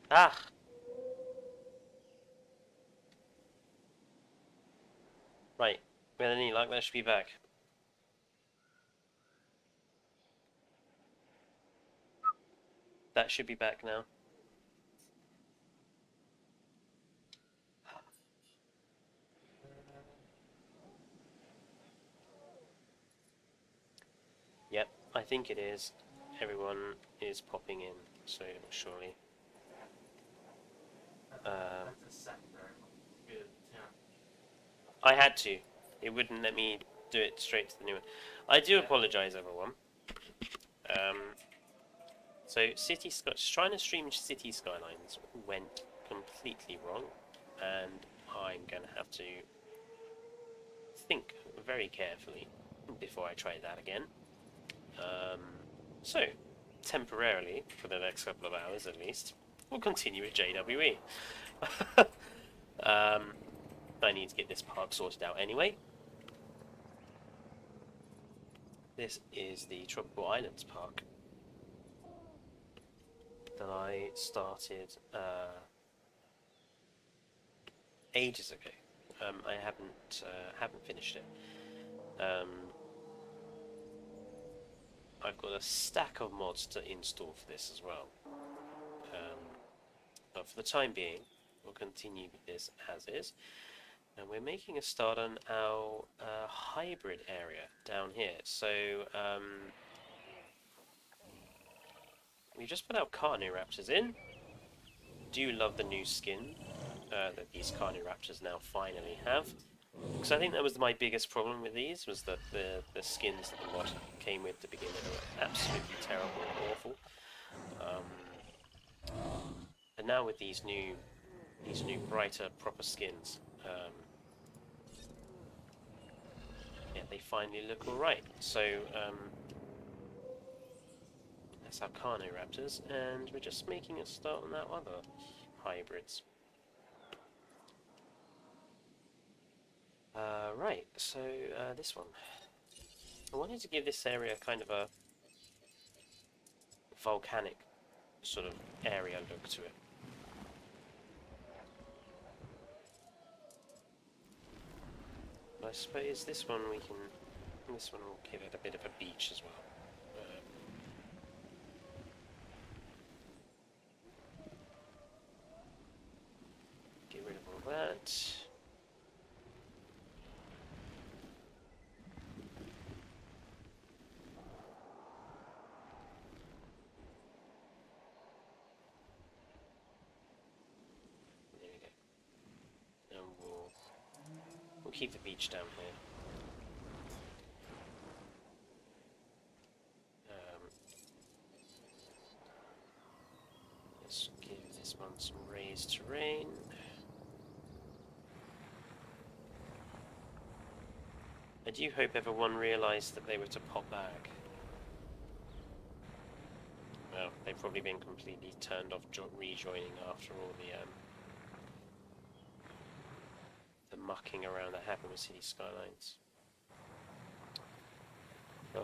Ah! Right. With any luck, that should be back. That should be back now. Yep, I think it is. Everyone is popping in, so surely. Um, I had to. It wouldn't let me do it straight to the new one. I do apologise, everyone. Um, so trying to stream City Skylines went completely wrong, and I'm gonna have to think very carefully before I try that again. Um, so, temporarily, for the next couple of hours at least, we'll continue with JWE. I need to get this park sorted out anyway. This is the Tropical Islands Park that I started ages ago. I haven't finished it. Um, I've got a stack of mods to install for this as well. But for the time being, we'll continue with this as is. And we're making a start on our hybrid area down here. So we just put our Carniraptors in. Do love the new skin that these Carniraptors now finally have. Because I think that was my biggest problem with these, was that the skins that the mod came with to begin with were absolutely terrible and awful. And now with these new brighter, proper skins, yeah, they finally look alright. So that's our Carniraptors, and we're just making a start on our other hybrids. Right, so this one. I wanted to give this area kind of a volcanic sort of area look to it. But I suppose this one will give it a bit of a beach as well. Get rid of all that. There we go. And we'll keep the beach down here. Let's give this one some raised terrain. I do hope everyone realised that they were to pop back. Well, they've probably been completely turned off rejoining after all the mucking around that happened with City Skylines. Oh.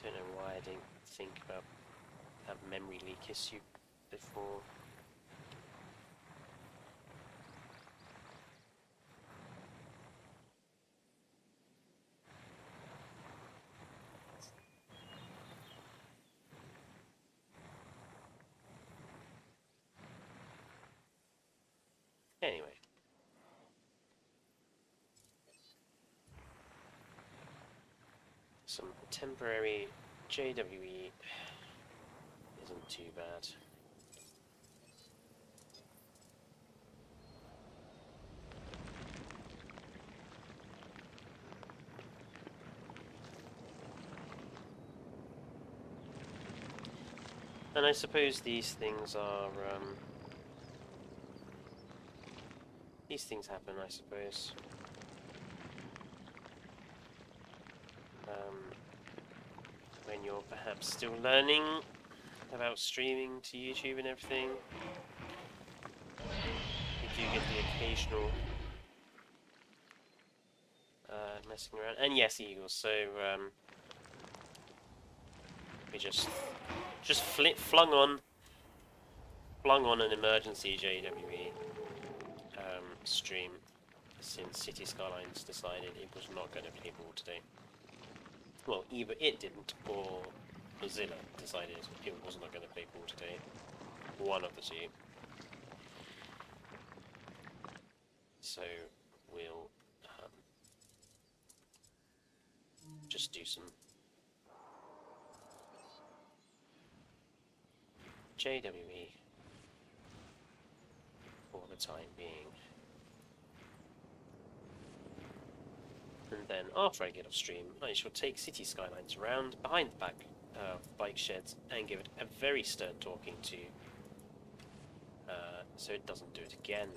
Don't know why I didn't think about that memory leak issue before. Anyway. Some temporary JWE isn't too bad. And I suppose these things are, these things happen, I suppose. When you're perhaps still learning about streaming to YouTube and everything, you do get the occasional mind messing around. And yes, Eagles. So we just flung on an emergency JWE stream since City Skylines decided it was not going to play ball today. Well, either it didn't or Mozilla decided it was not going to play ball today. One of the two. So we'll just do some JWE for the time being. And then after I get off stream, I shall take City Skylines around behind the back bike sheds and give it a very stern talking to, so it doesn't do it again.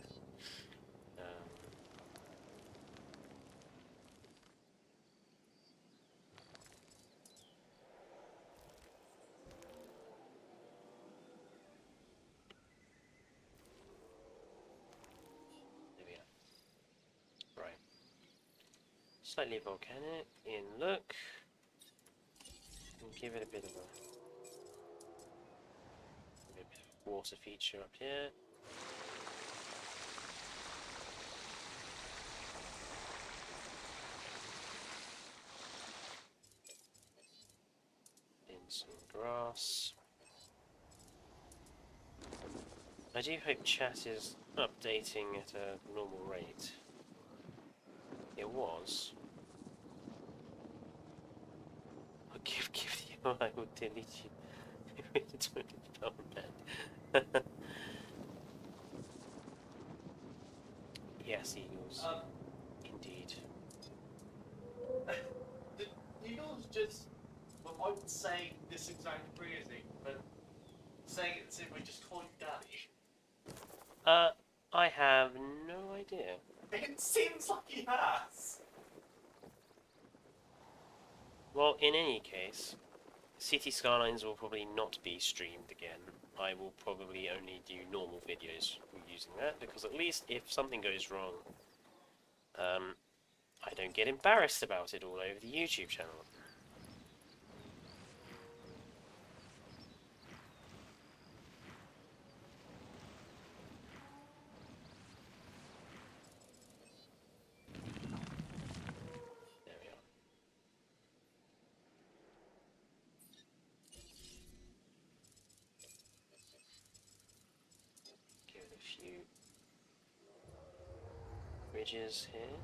There we are. Right. Slightly volcanic in look. And give it a bit of a water feature up here. In some grass. I do hope chat is updating at a normal rate. It was. I'll give you. I will delete you. It's bad. Yes, Eagles. Indeed. The Eagles just, without saying this exact phrasing, but saying it as if we just call you daddy. I have no idea. It seems like he has. Well, in any case, City Skylines will probably not be streamed again. I will probably only do normal videos using that, because at least if something goes wrong, I don't get embarrassed about it all over the YouTube channel. There we are. Give it a few ridges here.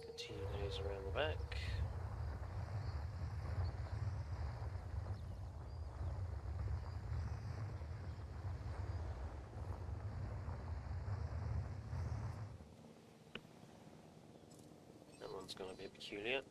Continue those around the back. That one's gonna be peculiar.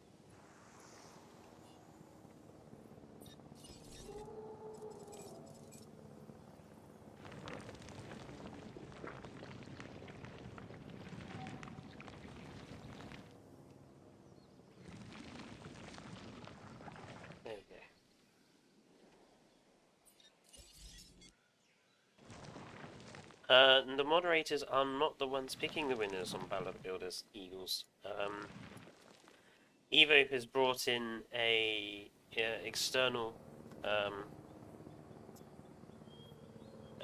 There we go. The moderators are not the ones picking the winners on Ballad Builders Eagles. Evo has brought in a external an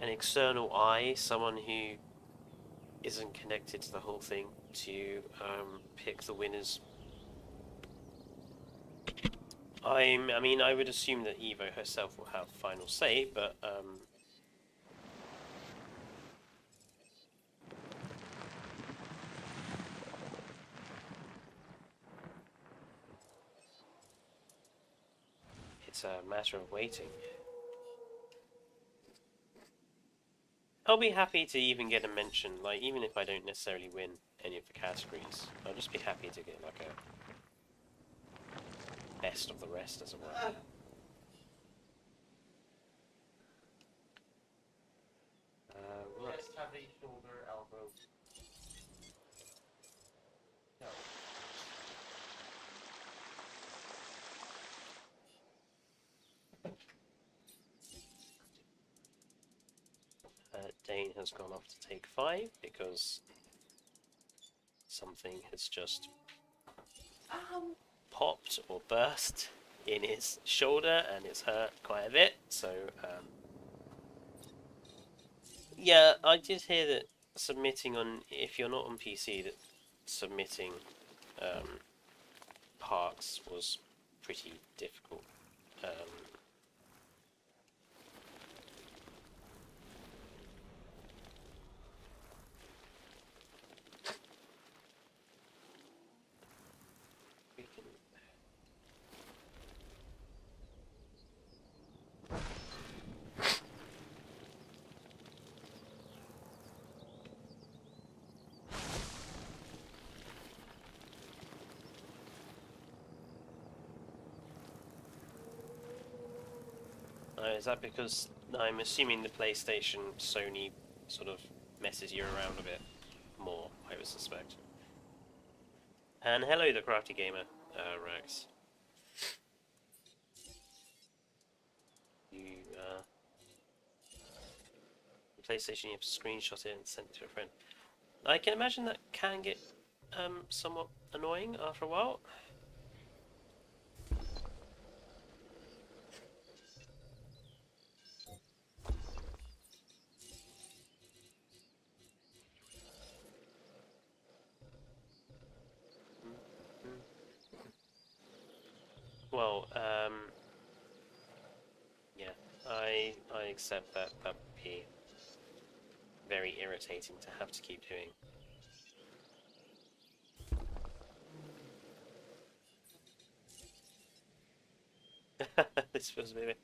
external eye, someone who isn't connected to the whole thing, to pick the winners. I mean, I would assume that Evo herself will have final say, but it's a matter of waiting. I'll be happy to even get a mention, like, even if I don't necessarily win any of the categories. I'll just be happy to get, like, a best of the rest, as it were. Right. Chest, heavy, shoulder, elbow. No. Dane has gone off to take 5 because something has just popped or burst in his shoulder and it's hurt quite a bit. So, yeah, I did hear that submitting on, if you're not on PC, that submitting parks was pretty difficult. We can... is that because I'm assuming the PlayStation Sony sort of messes you around a bit more, I would suspect. And hello, the crafty gamer, Rex. You, PlayStation, you have to screenshot it and send it to a friend. I can imagine that can get somewhat annoying after a while. Well, yeah, I accept that that would be very irritating to have to keep doing. This feels a bit...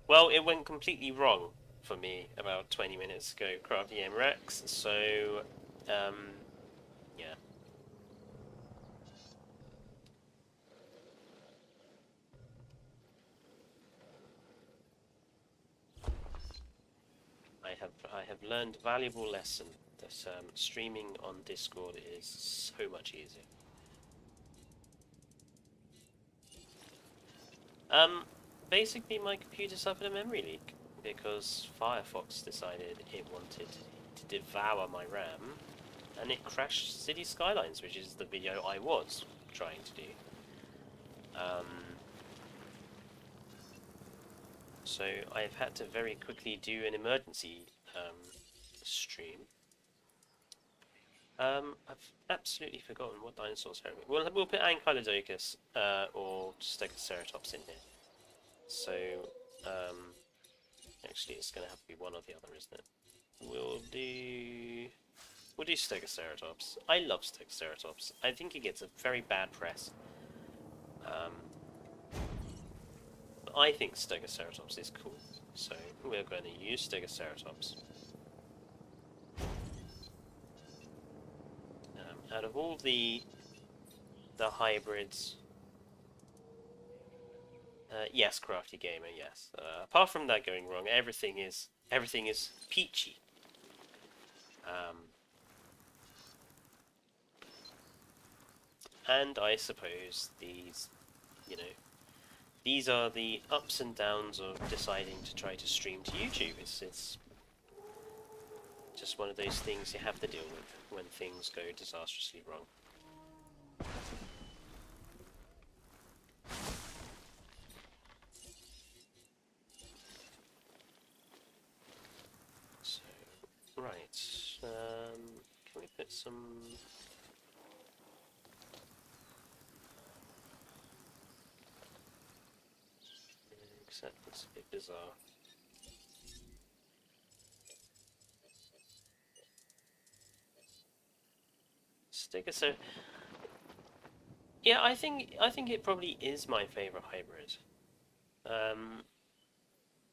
well, it went completely wrong for me about 20 minutes ago, Crafty Game Rex, so, yeah. I have learned a valuable lesson that streaming on Discord is so much easier. Basically my computer suffered a memory leak because Firefox decided it wanted to devour my RAM and it crashed City Skylines, which is the video I was trying to do. So I've had to very quickly do an emergency stream. I've absolutely forgotten what dinosaurs are. We'll put Ankylodocus or Stegoceratops in here. So, actually it's going to have to be one or the other, isn't it? We'll do Stegoceratops. I love Stegoceratops. I think it gets a very bad press. But I think Stegoceratops is cool, so we're going to use Stegoceratops. Out of all the hybrids, yes, Crafty Gamer, yes. Apart from that going wrong, everything is peachy. And I suppose these, you know, these are the ups and downs of deciding to try to stream to YouTube. It's just one of those things you have to deal with when things go disastrously wrong. So, right, can we put some... Except it's a bit bizarre. So, yeah, I think it probably is my favorite hybrid.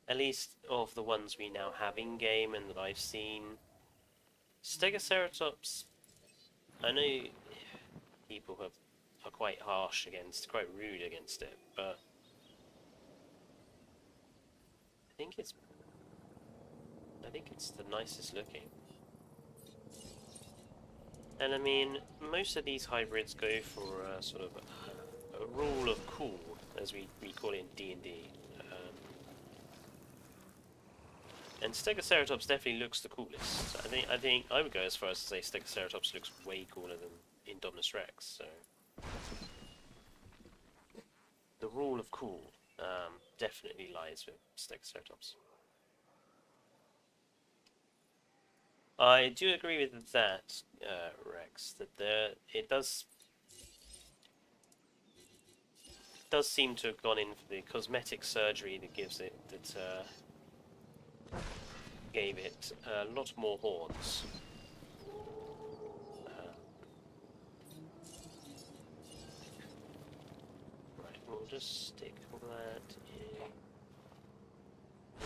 At least of the ones we now have in game and that I've seen. Stegoceratops, I know people are quite harsh against, quite rude against it, but I think it's the nicest looking. And I mean, most of these hybrids go for sort of a rule of cool, as we call it in D&D. And Stegoceratops definitely looks the coolest. So I think I would go as far as to say Stegoceratops looks way cooler than Indominus Rex. So the rule of cool definitely lies with Stegoceratops. I do agree with that, Rex. That it does seem to have gone in for the cosmetic surgery that gives it gave it a lot more horns. Right, we'll just stick that in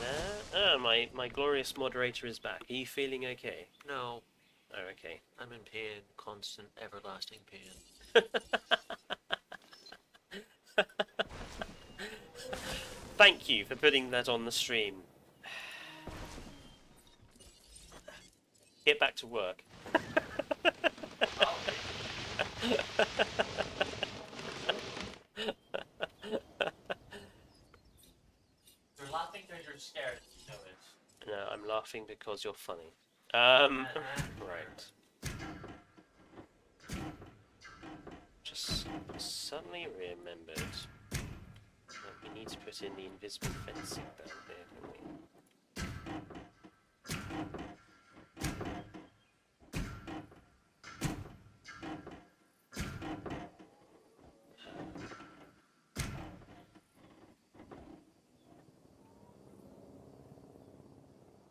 there. Ah, my glorious moderator is back. Are you feeling okay? No, Oh, okay. I'm in pain, constant, everlasting pain. Thank you for putting that on the stream. Get back to work. Oh, you're laughing because you're scared. You know it. No, I'm laughing because you're funny. Right. Just suddenly remembered that we need to put in the invisible fencing down here, don't we?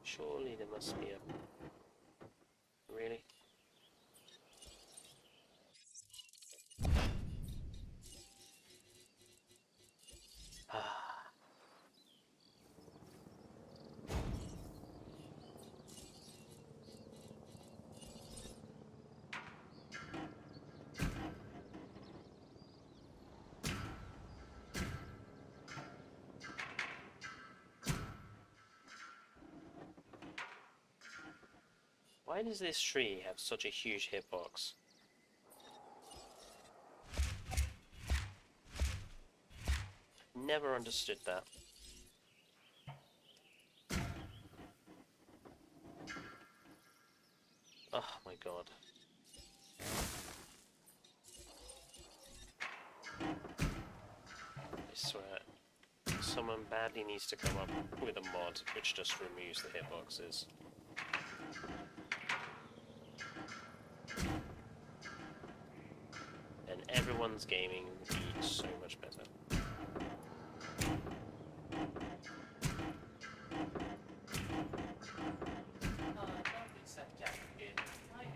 Surely there must be a... Really? Ah. Why does this tree have such a huge hitbox? Never understood that. Oh my god. I swear, someone badly needs to come up with a mod which just removes the hitboxes. And everyone's gaming would be so much better. Don't accept Jack again. I do.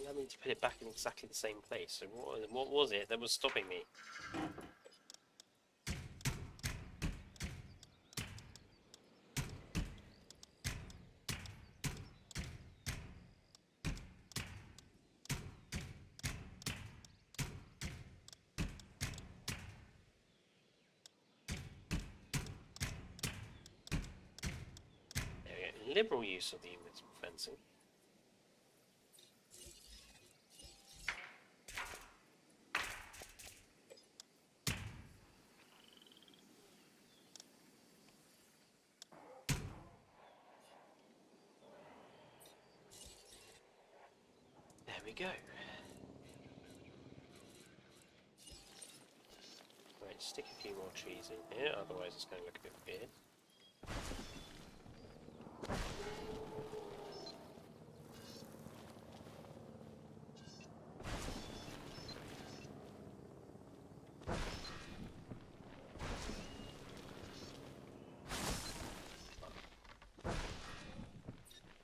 Allow me to put it back in exactly the same place. So what was it that was stopping me? There we go. Liberal use of the invisible fencing. There we go. Right, stick a few more trees in here, otherwise it's going to look a bit weird.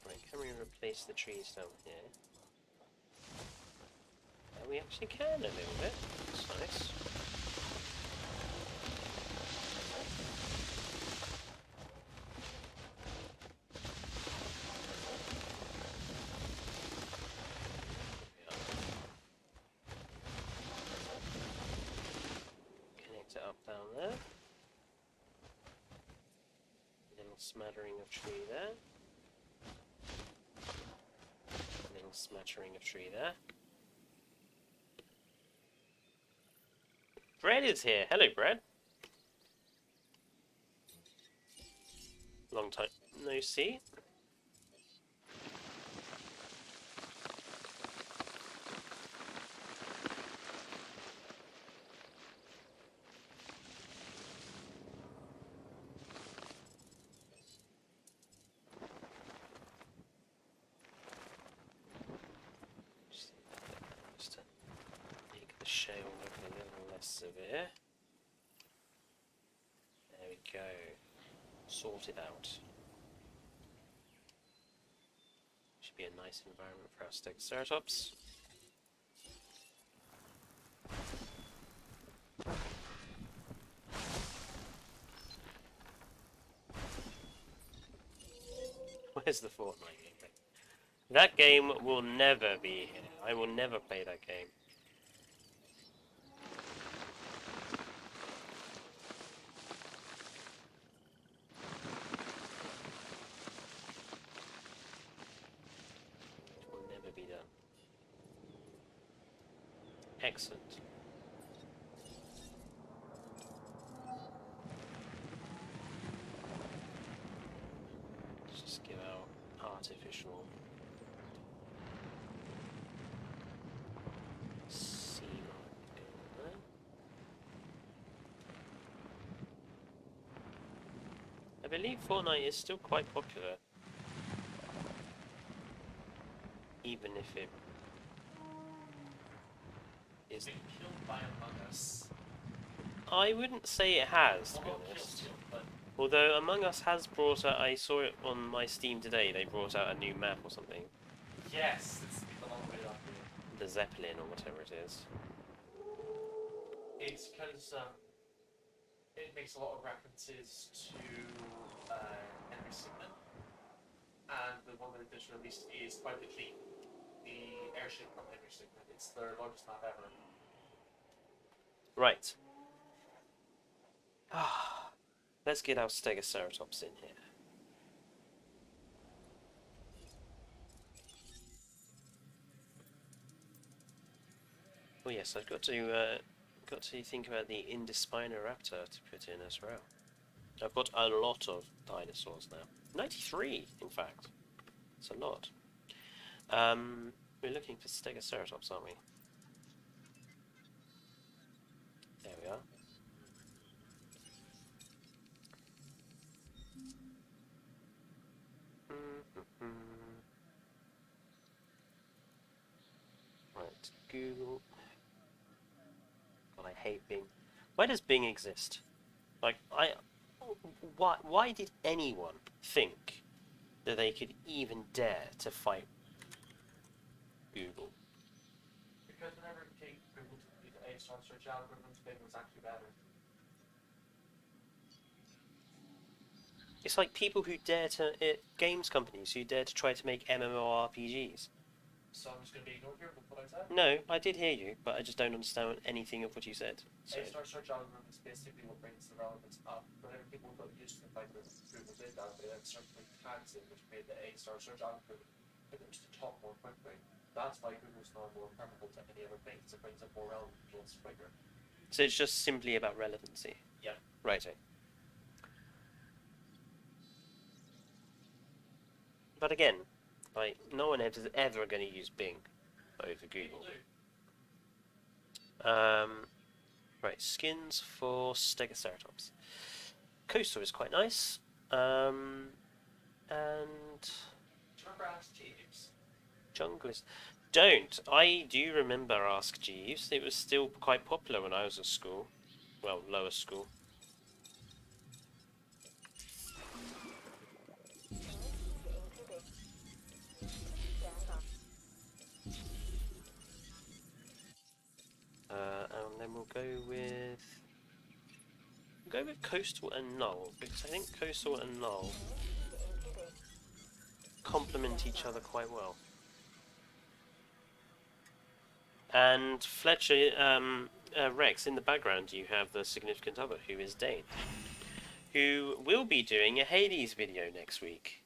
Right, can we replace the trees down here? We actually can a little bit. That's nice. Connect it up down there. Little smattering of tree there. smattering of tree there. Bread is here. Hello, Bread. Long time no see. Just to make the shale look a little less severe. There we go. Sorted out. Should be a nice environment for our Stegoceratops. Where's the Fortnite game? That game will never be here. I will never play that game. It will never be done. Excellent. Let's just give out artificial sea life going there. I believe Fortnite is still quite popular, even if it is. Been killed by Among Us. I wouldn't say it has, to be Well, not honest. killed, but Although Among Us has brought out, I saw it on my Steam today, they brought out a new map or something. yes, it's been a long way up here. The Zeppelin or whatever it is. It's because it makes a lot of references to Henry Sigmund, and the one that they just released is quite literally the airship from Henry Sigmund. It's their largest map ever. Right. Let's get our Stegoceratops in here. Oh yes, I've got to think about the Indespinoraptor to put in as well. I've got a lot of dinosaurs now. 93, in fact. It's a lot. We're looking for Stegoceratops, aren't we? There we are. Right, Google. God, I hate Bing. Why does Bing exist? Like, why did anyone think that they could even dare to fight Google? Because whenever it came Google to the A-star search algorithms, Bing was actually better. It's like people who dare to, games companies who dare to try to make MMORPGs. So I'm just going to be ignored here with what I said. No, I did hear you, but I just don't understand anything of what you said. So. A-star search algorithm is basically what brings the relevance up. Whenever people got used to the fact that Google did that, they then started putting tags in, which made the A-star search algorithm for them to talk more quickly. That's why Google's now more preferable to any other thing, because it brings up more relevant results quicker. So it's just simply about relevancy. Yeah. Righto. But again, like, no one is ever going to use Bing over People Google. do. Right, skins for Stegoceratops. Coastal is quite nice. And Do you remember Ask Jeeves? Jungle is... Don't! I do remember Ask Jeeves. It was still quite popular when I was at school. Well, lower school. And then we'll go with Coastal and Null, because I think Coastal and Null complement each other quite well. And Fletcher, Rex, in the background you have the significant other, who is Dane, who will be doing a Hades video next week.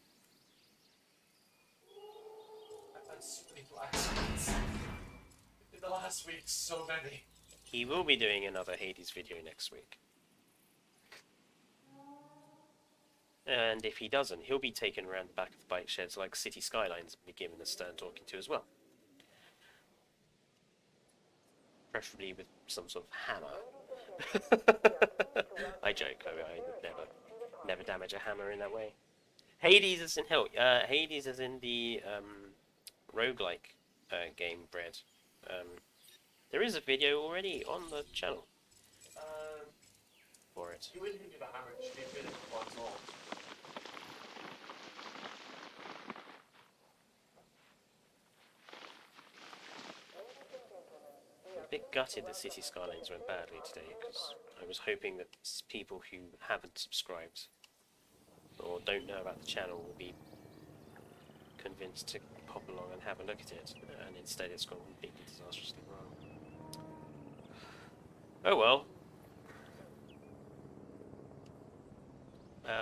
I had so many flashbacks. In the last week, so many. He will be doing another Hades video next week. And if he doesn't, he'll be taken around the back of the bike sheds like City Skylines and be given a stern talking to as well. Preferably with some sort of hammer. I joke, I would never damage a hammer in that way. Hades is in hell. Hades is in the roguelike game, Bread. There is a video already on the channel for it. You wouldn't give a hammer to shoot it once all. I'm a bit gutted that City Skylines went badly today because I was hoping that people who haven't subscribed or don't know about the channel will be convinced to pop along and have a look at it, and instead it's gone completely disastrously wrong. Oh well.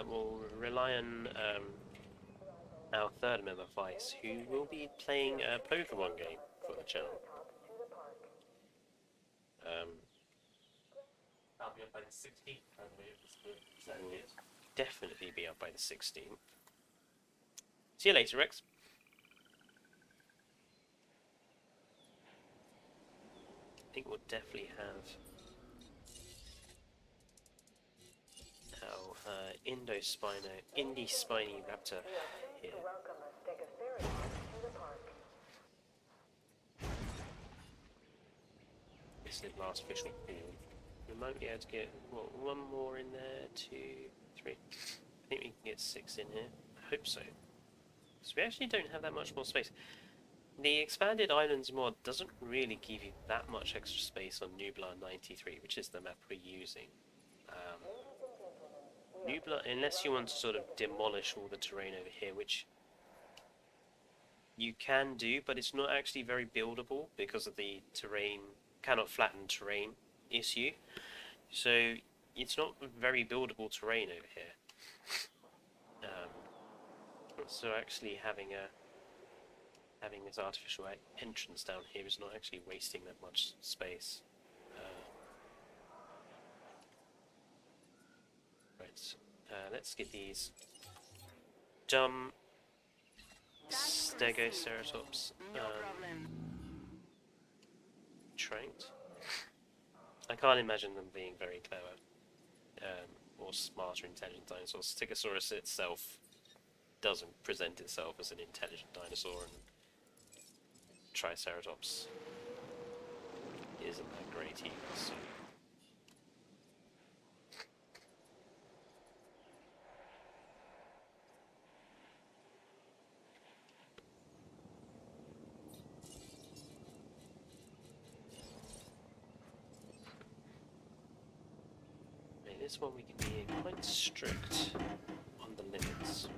We'll rely on our third member, Vice, who will be playing a Pokemon game for the channel. I'll be up by the 16th, by the way, if it's good. Will definitely be up by the 16th. See you later, Rex. I think we'll definitely have our Indie Spiny Raptor here. This is the last official pool. We might be able to get, what, one more in there, 2, 3. I think we can get 6 in here. I hope so. So we actually don't have that much more space. The Expanded Islands mod doesn't really give you that much extra space on Nublar 93, which is the map we're using. Nublar, unless you want to sort of demolish all the terrain over here, which you can do, but it's not actually very buildable because of the terrain, cannot flatten terrain issue. So it's not very buildable terrain over here. So actually having this artificial entrance down here is not actually wasting that much space. Right, let's get these dumb Stegoceratops tranked. I can't imagine them being very clever or smart or intelligent dinosaurs. Stegosaurus itself doesn't present itself as an intelligent dinosaur, and Triceratops isn't that great either. So. Okay, this one we can be quite strict on the limits.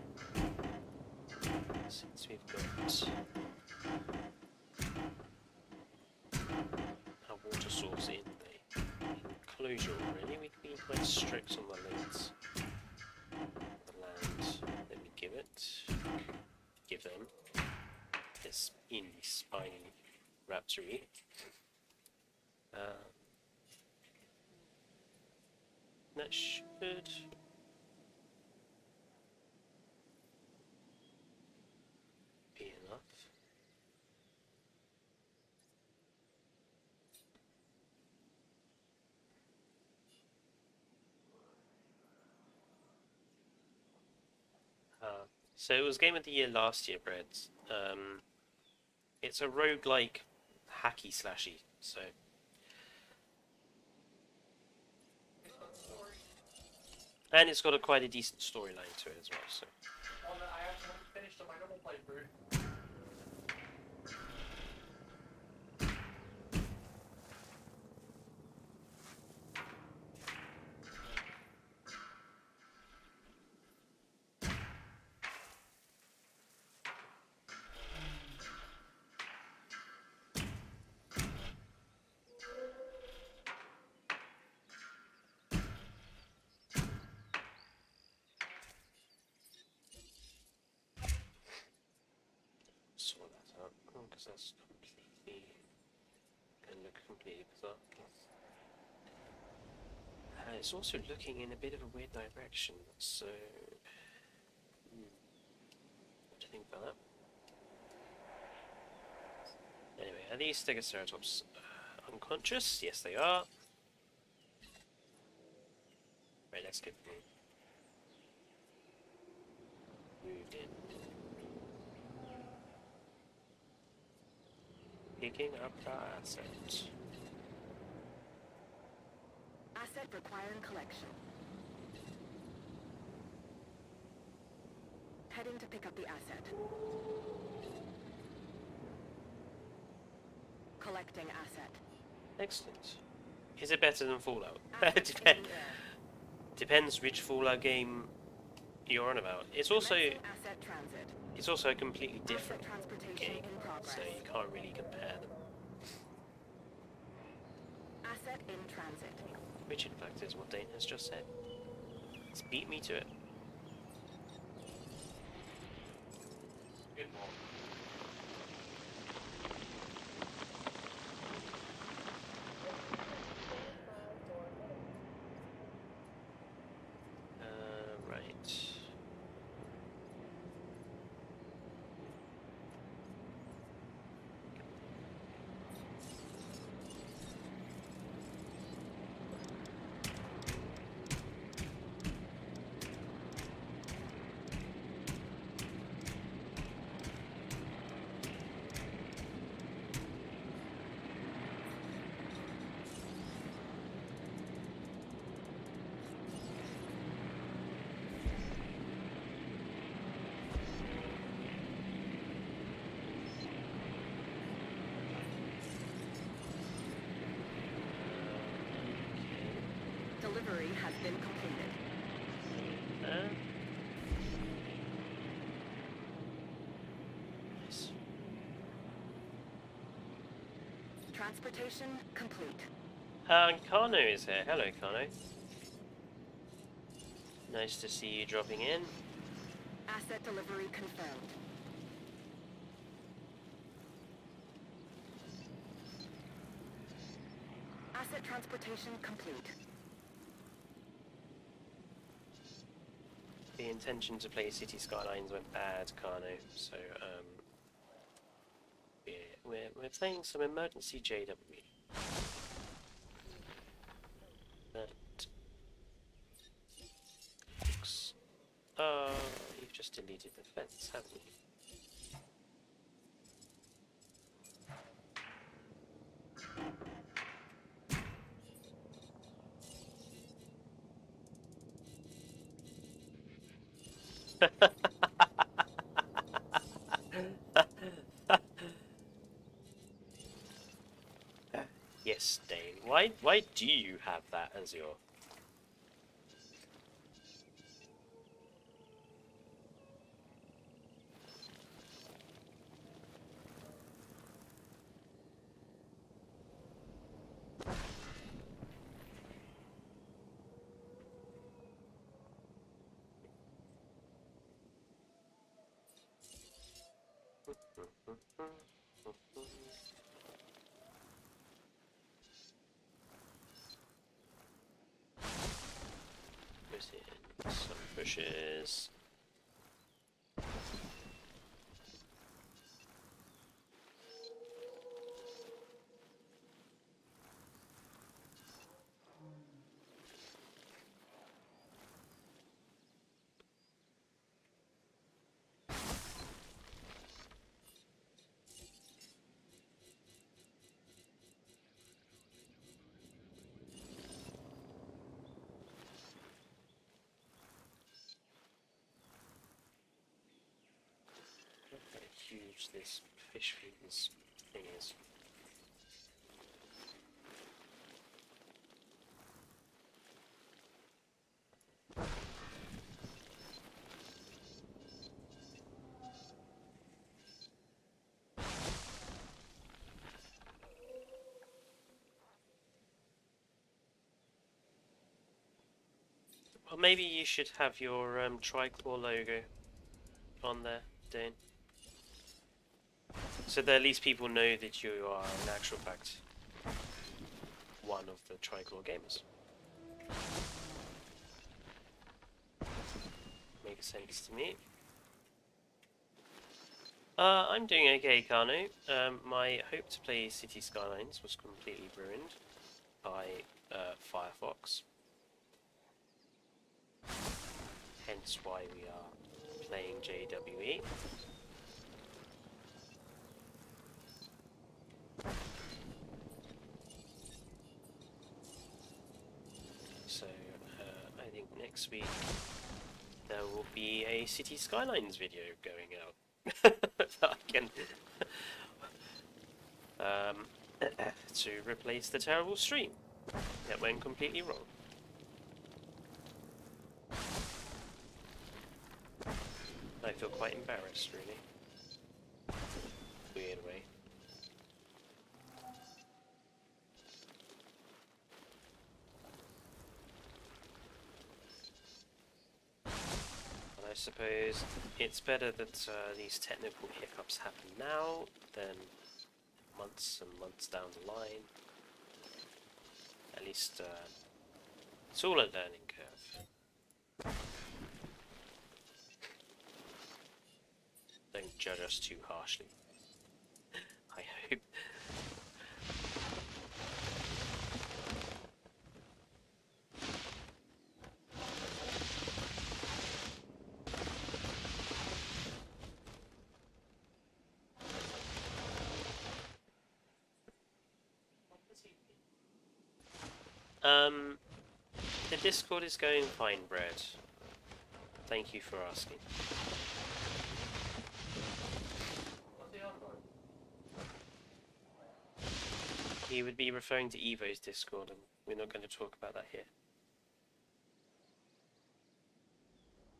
Since we've got our water source in the enclosure already, we can be quite strict on the limits. The land that we give them this indie spiny raptory. That should be enough. So it was Game of the Year last year, Breads. It's a roguelike hacky slashy, so and it's got quite a decent storyline to it as well. So I actually finished on my normal playthrough. that's completely going to look completely bizarre. It's also looking in a bit of a weird direction, so what do you think about that? Anyway, are these Stegoceratops unconscious? Yes, they are. Right, let's get moved in. Picking up our asset. Asset requiring collection. Heading to pick up the asset. Collecting asset. Excellent. Is it better than Fallout? Asset in the air. Depends which Fallout game you're on about. It's also Commencing asset transit. it's also a completely different Asset transportation game, in progress. so you can't really compare them. Asset in transit. Which in fact is what Dane has just said. It's beat me to it. Good ball. Right. Delivery has been completed. Nice. Transportation complete. Kano is here. Hello, Kano. Nice to see you dropping in. Asset delivery confirmed. Asset transportation complete. The intention to play City Skylines went bad, Kano. So, yeah, we're playing some emergency JWE. That looks. Oh, you've just deleted the fence, haven't you? Yes, Dane. Why do you have that as your... Goes in some bushes. Look how huge this fish feeders thing is. Well, maybe you should have your Tricor logo on there, Dane. So that at least people know that you are in actual fact one of the Tricor gamers. Makes sense to me. I'm doing okay, Kano. My hope to play City Skylines was completely ruined by Firefox. Hence why we are playing JWE. So I think next week there will be a City Skylines video going out. That I can to replace the terrible stream that went completely wrong. I feel quite embarrassed, really. Weird way. But I suppose it's better that these technical hiccups happen now than months and months down the line. At least it's all a learning curve. Don't judge us too harshly. I hope. The Discord is going fine, Brad. Thank you for asking. What's he on about? He would be referring to Evo's Discord, and we're not going to talk about that here.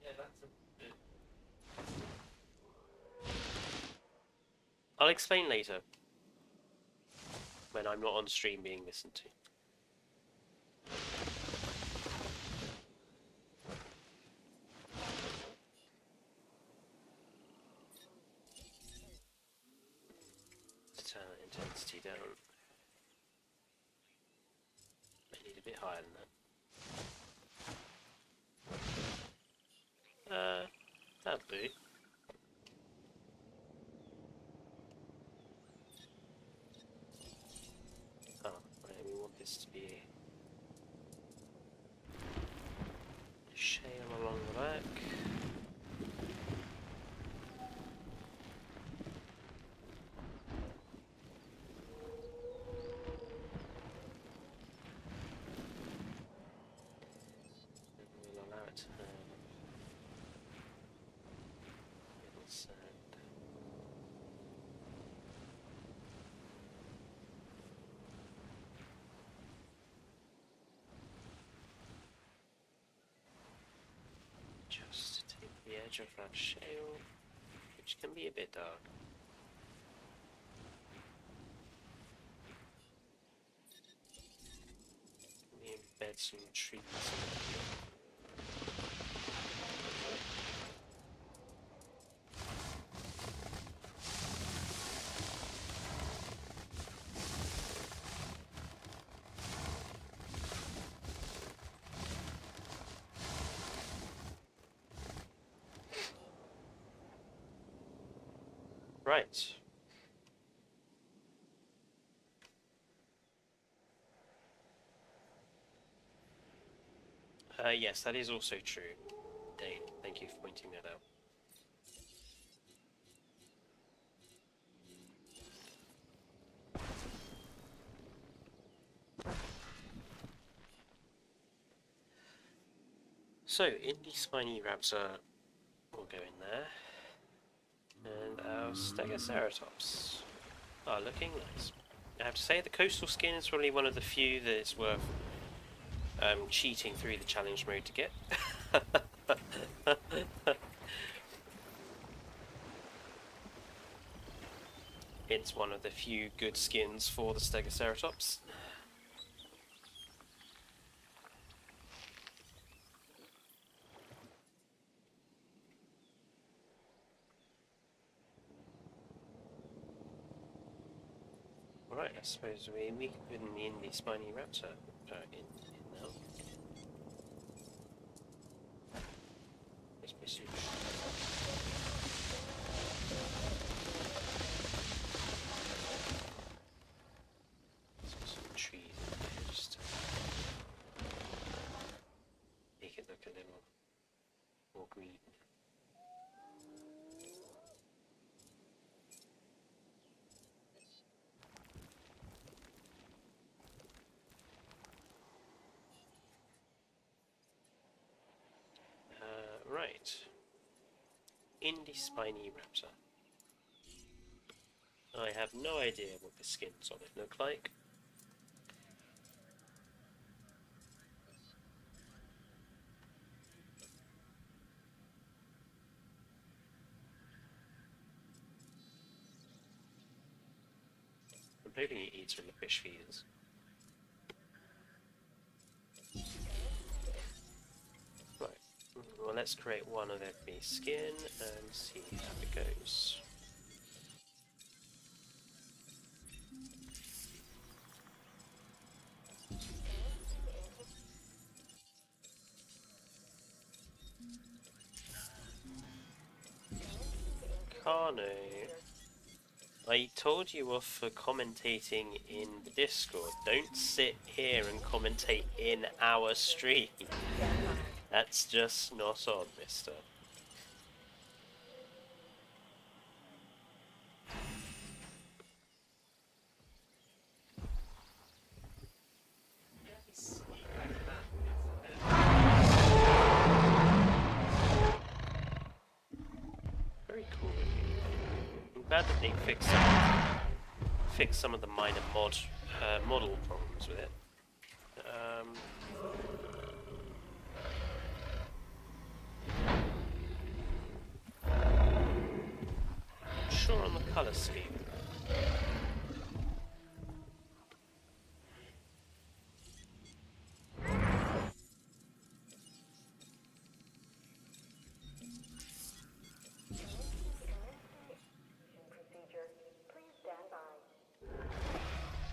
Yeah, that's a bit. I'll explain later, when I'm not on stream being listened to. Let's turn that intensity down. I need a bit higher than that. That'll do. Oh, right, we want this to be a shale along the back. We'll allow it to have little sand. Just to take the edge of that shale, which can be a bit dark. Let me embed some trees in here. Right. Yes, that is also true. Dane, thank you for pointing that out. So, Indie Spiny Raptor will go in there. And our Stegoceratops are looking nice. I have to say, the coastal skin is probably one of the few that is worth cheating through the challenge mode to get. It's one of the few good skins for the Stegoceratops. Right, I suppose we could put in the Indie Spiny Raptor in now. Let's be super. Some trees in there just to make it look a little more green. Right. Indie Spiny Raptor. I have no idea what the skins on it look like. I'm hoping he eats from the fish feeders. Right. Well, let's create one of every skin and see how it goes. Kano, I told you off for commentating in the Discord. Don't sit here and commentate in our stream. That's just not on, mister. Very cool. I'm glad that they fixed some of the minor model problems with it. Not sure on the colour scheme.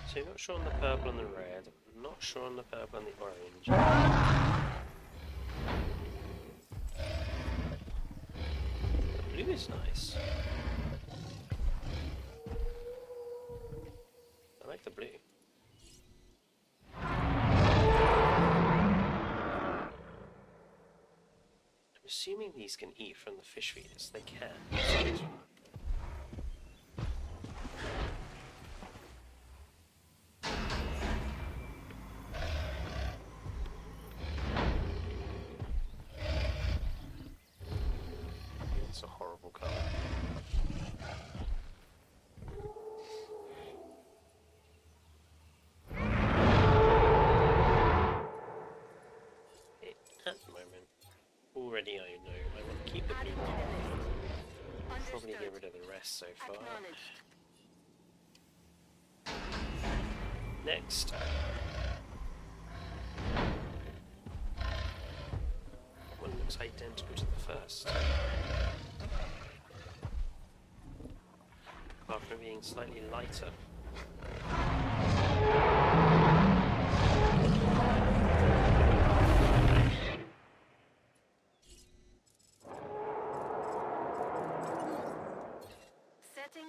So not sure on the purple and the red, not sure on the purple and the orange. The blue is nice. I like the blue. I'm assuming these can eat from the fish feeders. They can. It's a horrible colour. At the moment, already I know I want to keep the blue. Probably get rid of the rest so far. Next. One looks identical to the first. Apart from being slightly lighter.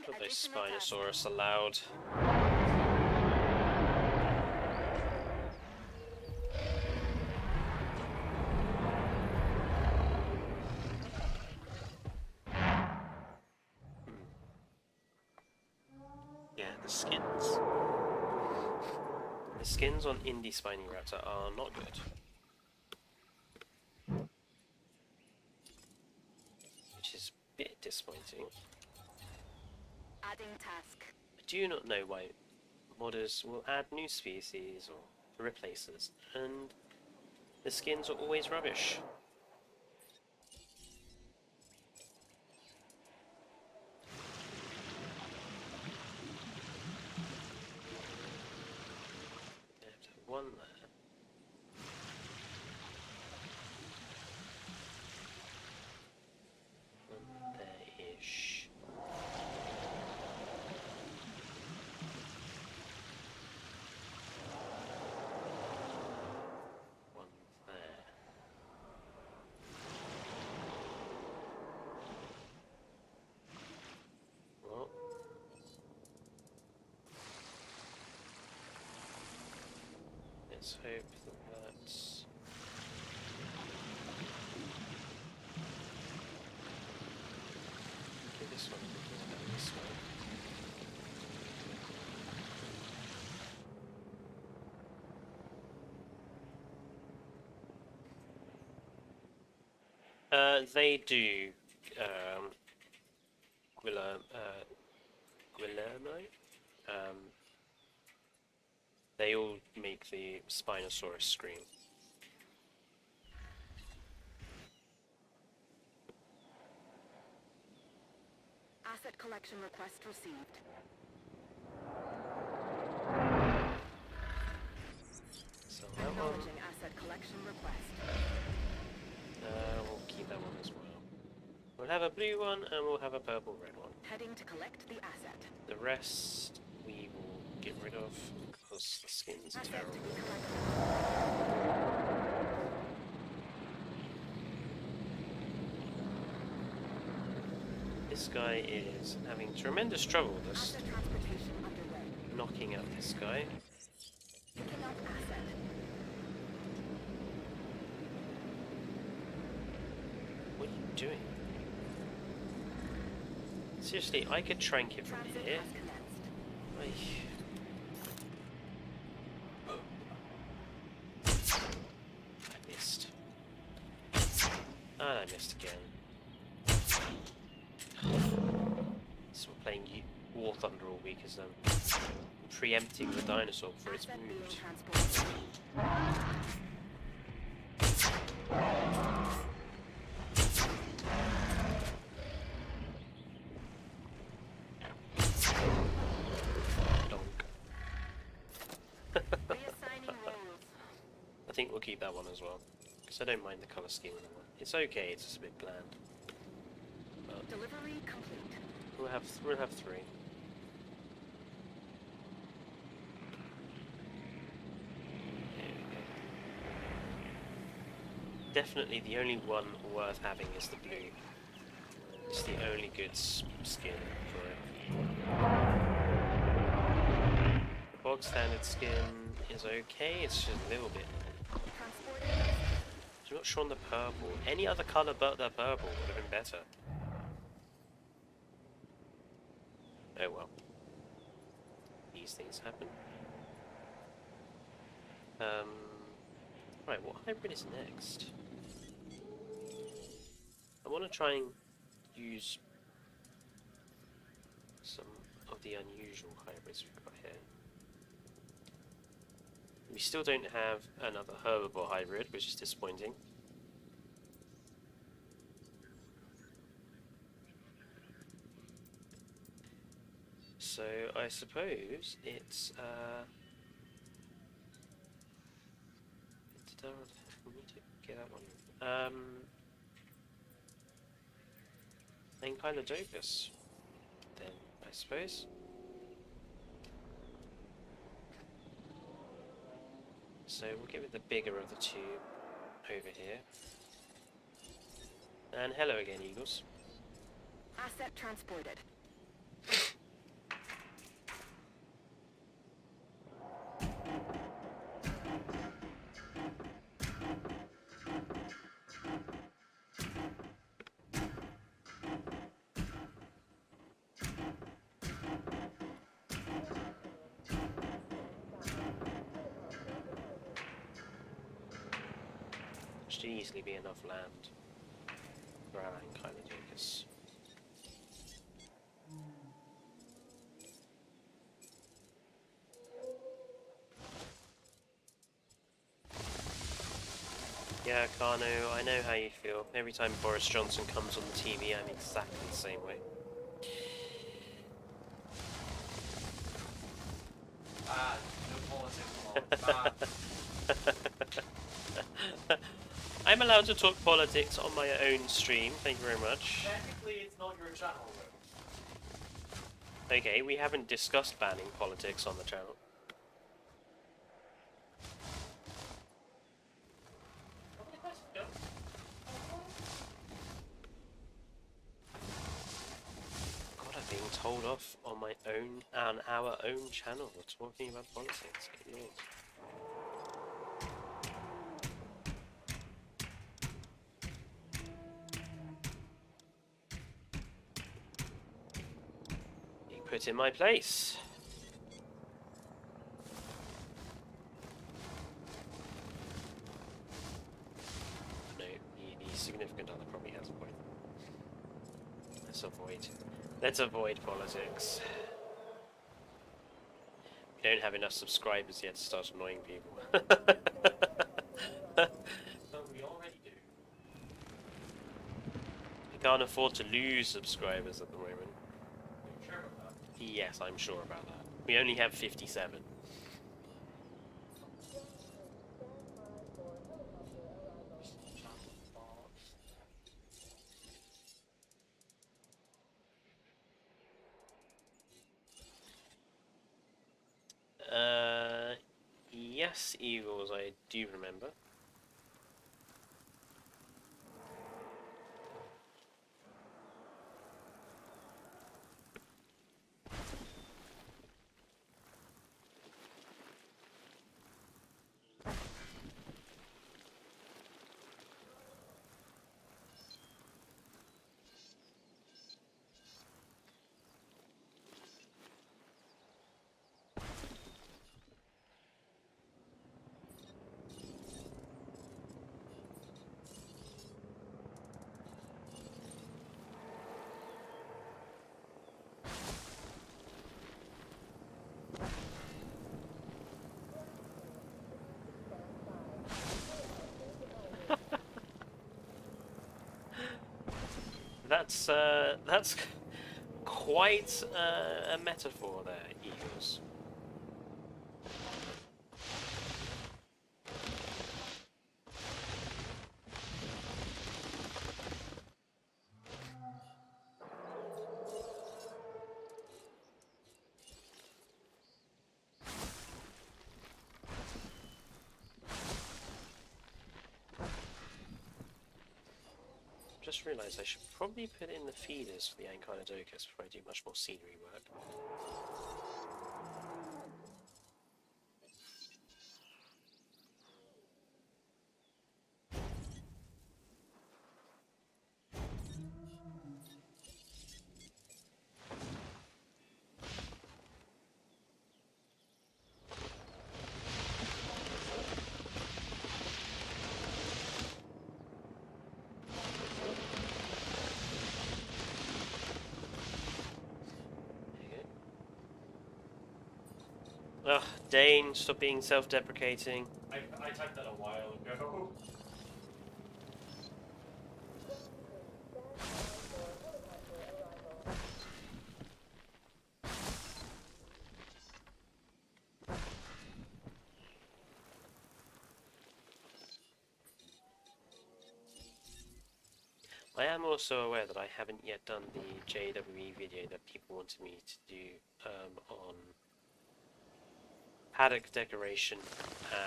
Put those Spinosaurus allowed. Yeah, the skins. The skins on Indie Spiny Raptor are not good. Which is a bit disappointing. Adding task. I do not know why modders will add new species or replacers, and the skins are always rubbish. You have to have one there. One there-ish. Let's hope that that's... Okay, this one is better this way. They do, Guillermo. They all make the Spinosaurus scream. Asset collection request received. So that one, Acknowledging asset collection request. we'll keep that one as well. We'll have a blue one and we'll have a purple red one. Heading to collect the asset. The rest we will get rid of because the skins are Asset to terrible. be collected. This guy is having tremendous trouble with us, Asset transportation underway. knocking out this guy. Picking up asset. What are you doing? Seriously, I could trank it from Transit here. has commenced. I missed. And I missed again. So we're playing War Thunder all week as preempting the dinosaur before it's Asset being moved. transported. Donk. Reassigning roles. I think we'll keep that one as well. Because I don't mind the colour scheme anymore. It's okay, it's just a bit bland. But Delivery complete. we'll have three. There we go. Definitely the only one worth having is the blue. It's the only good skin for it. The bog standard skin is okay, it's just a little bit. Transporting. I'm not sure on the purple. Any other colour but the purple would have been better. Oh well. These things happen. Right, what hybrid is next? I want to try and use some of the unusual hybrids we've got here. We still don't have another herbivore hybrid, which is disappointing. So I suppose it's we need to get that one. Ankylodopus, then I suppose. So we'll give it the bigger of the two over here. And hello again, Eagles. Asset transported. Should easily be enough land for our Ankylodopus. Yeah, Kano, I know how you feel. Every time Boris Johnson comes on the TV, I'm exactly the same way. Bad. No politics allowed. Bad. I'm allowed to talk politics on my own stream, thank you very much. Technically, it's not your channel, though. Okay, we haven't discussed banning politics on the channel. God, I'm being told off on my own, on our own channel for talking about politics. Good lord. put in my place. No, the significant other probably has a point. Let's avoid politics. We don't have enough subscribers yet to start annoying people. So we already do. We can't afford to lose subscribers at the moment. Are you sure about that? Yes, I'm sure about that. We only have 57. Yes, Eagles, I do remember. That's quite a metaphor there, Eagles. Just realised I should probably put in the feeders for the Ankylodocus before I do much more scenery work. Ugh, Dane, stop being self-deprecating. I typed that a while ago. I am also aware that I haven't yet done the JWE video that people wanted me to do on paddock decoration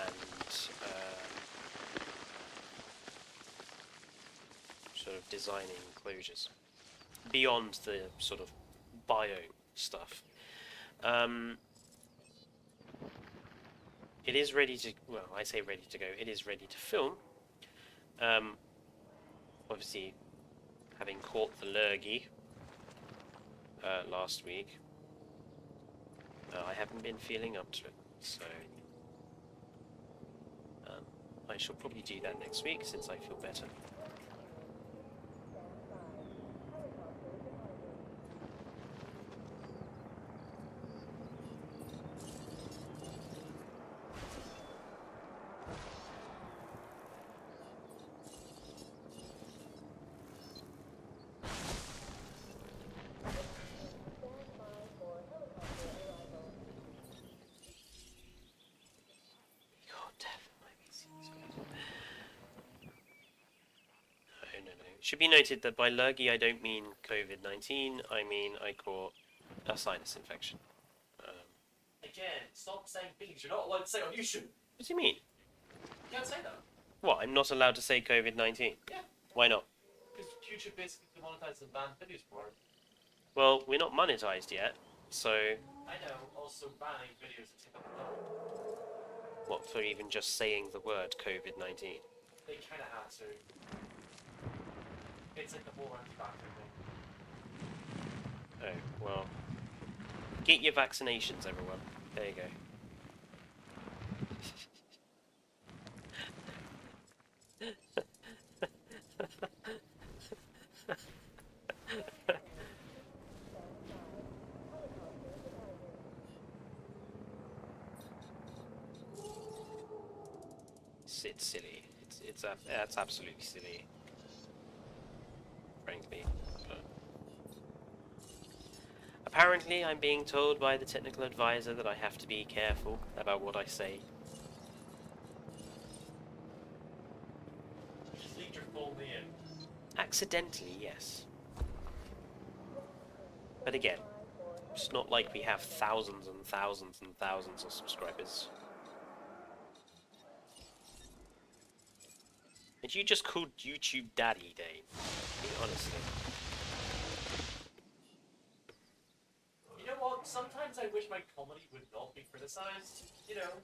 and sort of designing enclosures beyond the sort of bio stuff. It is ready to, well, I say ready to go, it is ready to film. Obviously, having caught the lurgy last week, I haven't been feeling up to it, so I shall probably do that next week since I feel better. Should be noted that by lurgy I don't mean COVID-19, I mean I caught a sinus infection. Again, stop saying things you're not allowed to say on YouTube. What do you mean? You can't say that. What, I'm not allowed to say COVID-19? Yeah. Why not? Because YouTube basically demonetizes and banned videos for it. Well, we're not monetized yet, so I know, also banning videos that take up a lot. what, for even just saying the word COVID-19? They kind of had to. It's like the whole anti-vaxxer thing. Oh, well, Get your vaccinations, everyone. There you go. It's silly. That's absolutely silly, frankly. But apparently, I'm being told by the technical advisor that I have to be careful about what I say. Just leaked your full name. Accidentally, yes. But again, it's not like we have thousands and thousands and thousands of subscribers. And you just called YouTube Daddy, Dane. I mean, honestly. You know what? Sometimes I wish my comedy would not be criticized. You know,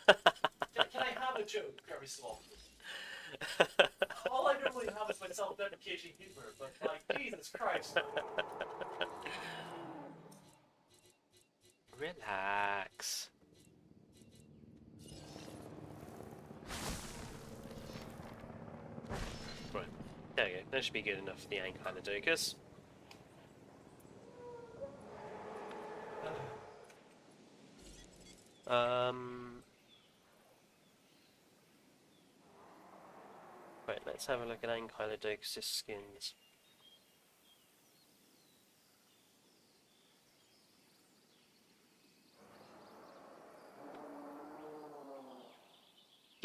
can I have a joke every so often? All I normally have is my self-deprecating humor, but like, Jesus Christ. Relax. Right, there we go. That should be good enough for the Ankylodocus. Right, let's have a look at Ankylodocus' skins.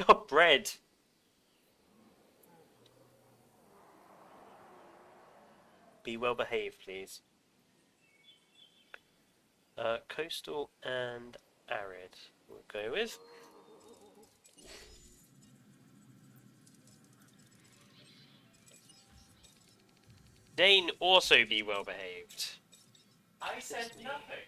Oh, bread! Be well behaved, please. Coastal and arid, we'll go with. Dane, also be well behaved. I said nothing.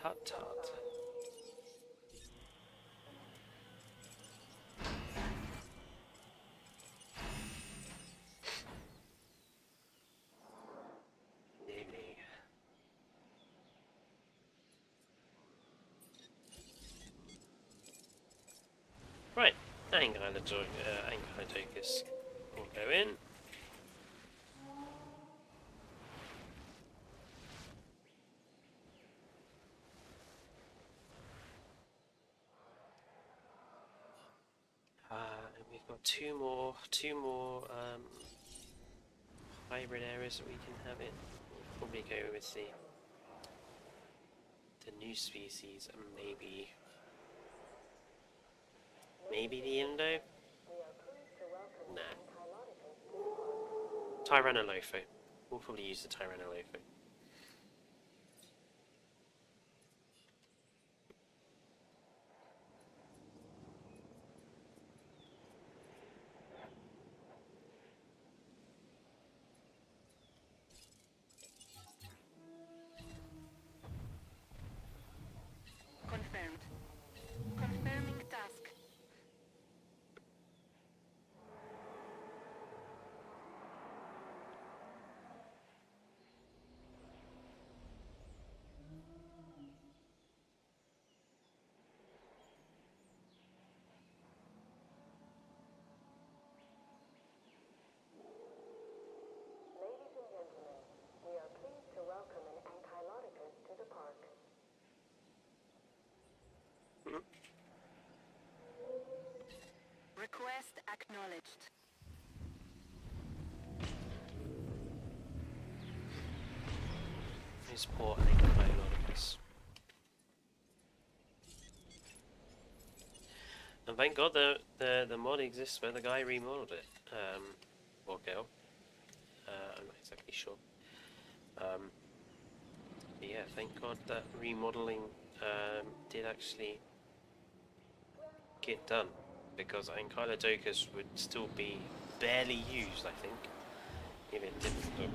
Tut tut. Namely. Right, Ankylodocus will go in. And we've got two more hybrid areas that we can have in. We'll probably go with the new species and maybe the Indo? Nah. Tyrannolopho. We'll probably use the Tyrannolopho. Confirmed. Confirming task. Ladies and gentlemen, we are pleased to welcome an Ankylodocus to the park. Request acknowledged. Who's poor Ankylodocus? And thank God the mod exists where the guy remodeled it. Or girl. I'm not exactly sure. But yeah, thank God that remodeling did actually get done, because Ankylodocus would still be barely used, I think, if it didn't look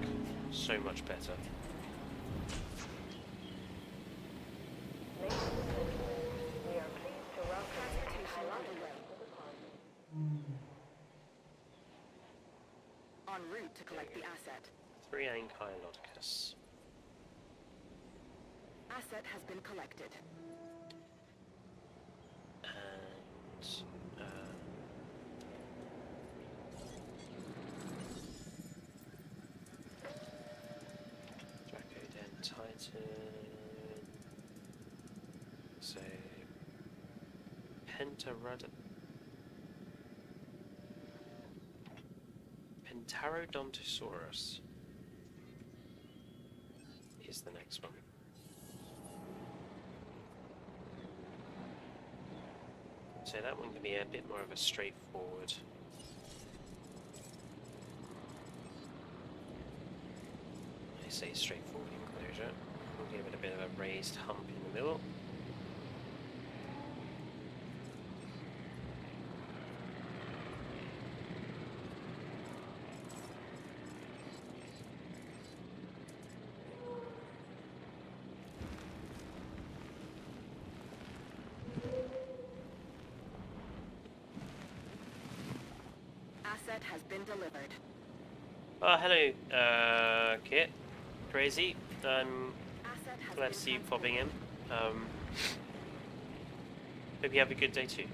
so much better. Ladies and gentlemen, we are pleased to collect the asset. 3 Ankylodicus. Asset has been collected. And Dracoden Titan. So Pentarodontosaurus is the next one. So that one can be a bit more of a straightforward. I say straightforward enclosure. We'll give it a bit of a raised hump in the middle. Asset has been delivered. Oh, hello, Kit. Crazy. Asset has Glad been to see you transported. popping in. Hope you have a good day too.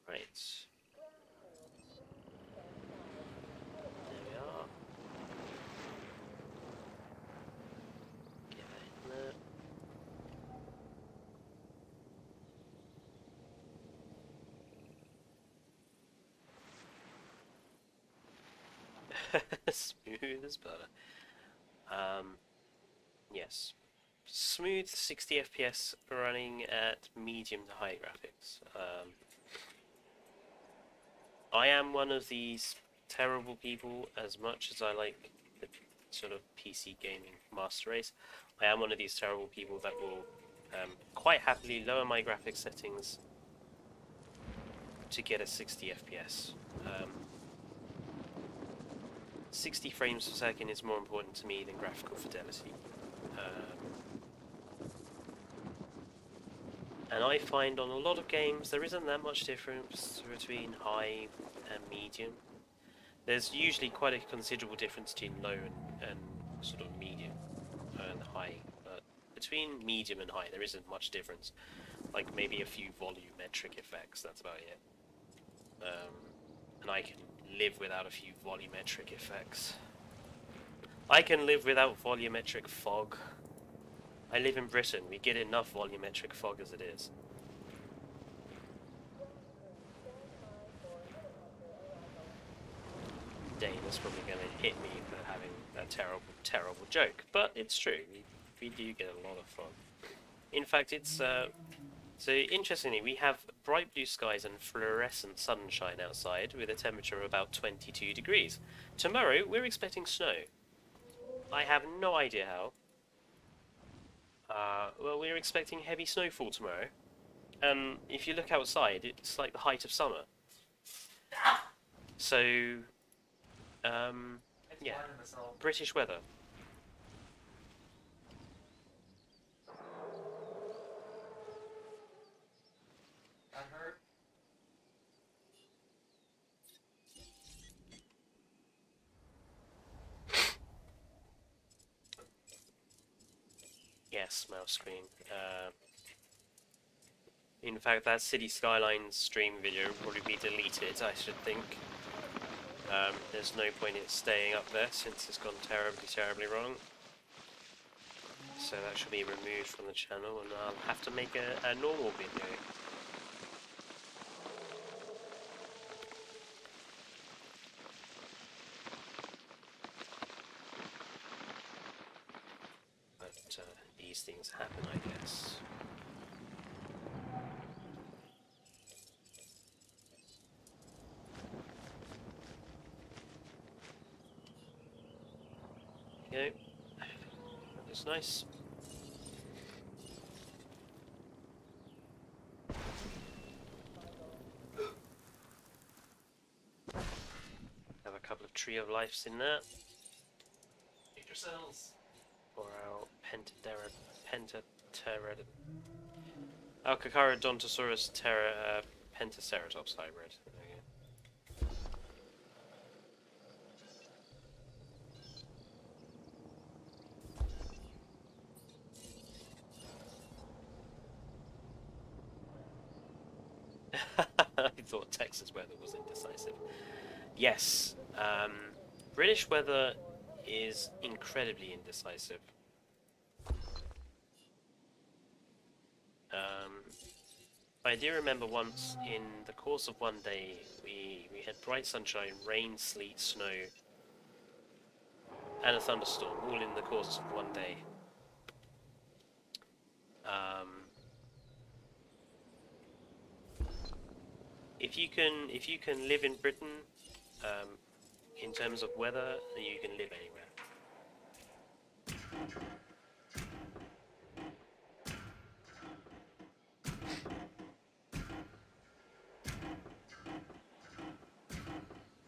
Right. There we are. Get that in there. Smooth as butter. Yes. Smooth 60 FPS running at medium to high graphics. I am one of these terrible people, as much as I like the sort of PC gaming master race. I am one of these terrible people that will quite happily lower my graphics settings to get a 60 FPS. 60 frames per second is more important to me than graphical fidelity. And I find on a lot of games there isn't that much difference between high and medium. There's usually quite a considerable difference between low and sort of medium and high, but between medium and high there isn't much difference. Like maybe a few volumetric effects, that's about it. And I can live without a few volumetric effects. I can live without volumetric fog. I live in Britain, we get enough volumetric fog as it is. Dane is probably going to hit me for having a terrible, terrible joke, but it's true, we do get a lot of fog. In fact, it's, so interestingly, we have bright blue skies and fluorescent sunshine outside with a temperature of about 22 degrees. Tomorrow, we're expecting snow. I have no idea how. Well, we're expecting heavy snowfall tomorrow, and if you look outside, it's like the height of summer. So, yeah, Blinding myself. British weather. That hurt. Yes, mouse screen. In fact, that City Skylines stream video will probably be deleted, I should think. There's no point in it staying up there since it's gone terribly wrong. So that should be removed from the channel, and I'll have to make a normal video. But these things happen, I guess. There you go. That's nice. Have a couple of Tree of Lives in there. Eat yourselves. For our Alcacarodontosaurus pentaceratops hybrid. There we go. I thought Texas weather was indecisive. Yes, British weather is incredibly indecisive. I do remember once in the course of one day we had bright sunshine, rain, sleet, snow, and a thunderstorm all in the course of one day. If you can live in Britain, in terms of weather, then you can live anywhere.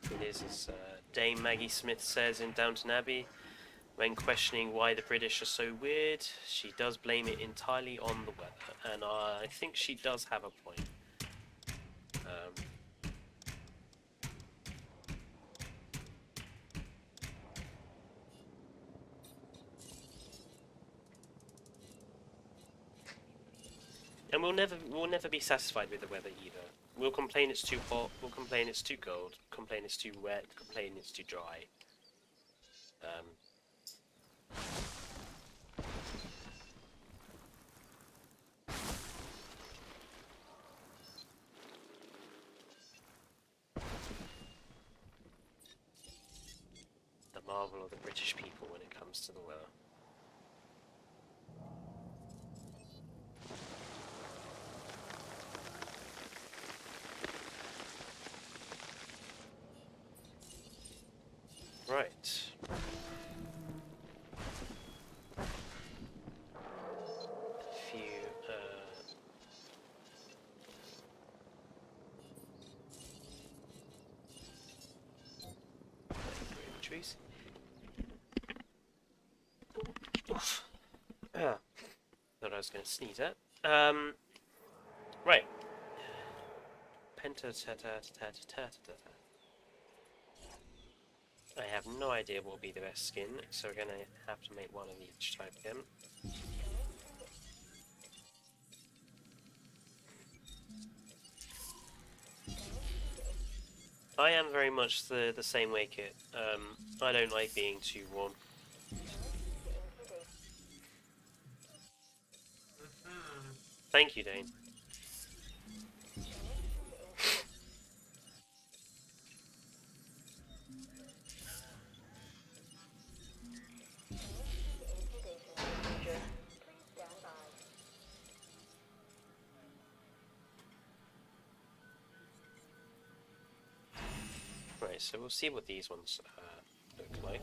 It is as Dame Maggie Smith says in Downton Abbey, when questioning why the British are so weird, she does blame it entirely on the weather, and I think she does have a point. And we'll never be satisfied with the weather either. We'll complain it's too hot, we'll complain it's too cold, complain it's too wet, complain it's too dry. The marvel of the British people when it comes to the weather. Right. A few, trees. Oof. Thought I was going to sneeze at. Right. I have no idea what will be the best skin, so we're going to have to make one of each type again. I am very much the same way, Kit. I don't like being too warm. Thank you, Dane. Right, so we'll see what these ones look like.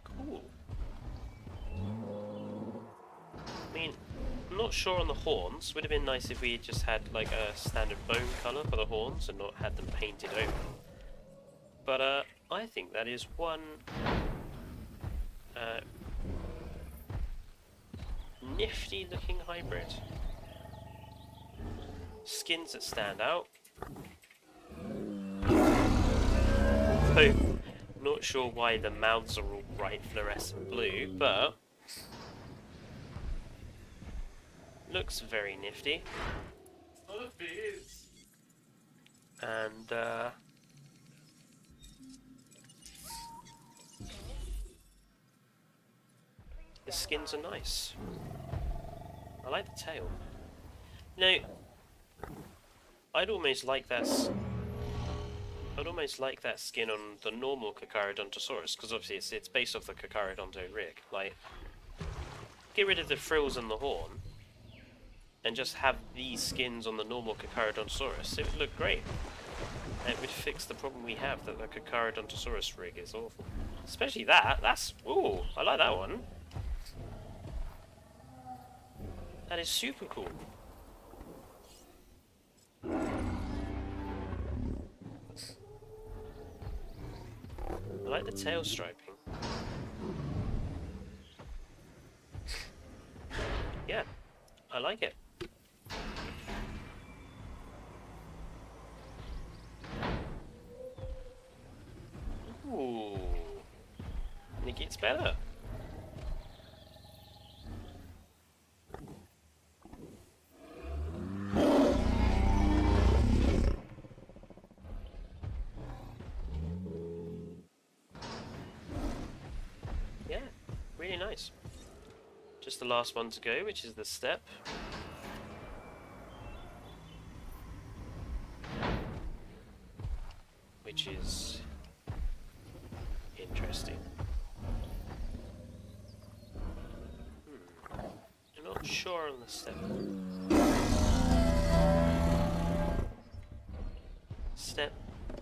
Cool. I mean, I'm not sure on the horns. Would have been nice if we had just had like a standard bone colour for the horns and not had them painted over. But I think that is one nifty looking hybrid. Skins that stand out. Although, not sure why the mouths are all bright fluorescent blue, but Looks very nifty. It's not a phase. And the skins are nice. I like the tail. Now, I'd almost like that. I'd almost like that skin on the normal Kakarodontosaurus, because obviously it's based off the Kakarodonto rig. Like, get rid of the frills and the horn, and just have these skins on the normal Kakarodontosaurus. It would look great. And it would fix the problem we have that the Kakarodontosaurus rig is awful. Especially that. That's... Ooh, I like that one. That is super cool. I like the tail striping. Yeah, I like it. Ooh, and it gets better. Yeah, really nice. Just the last one to go, which is the step. Which is interesting. I'm not sure on the step. Step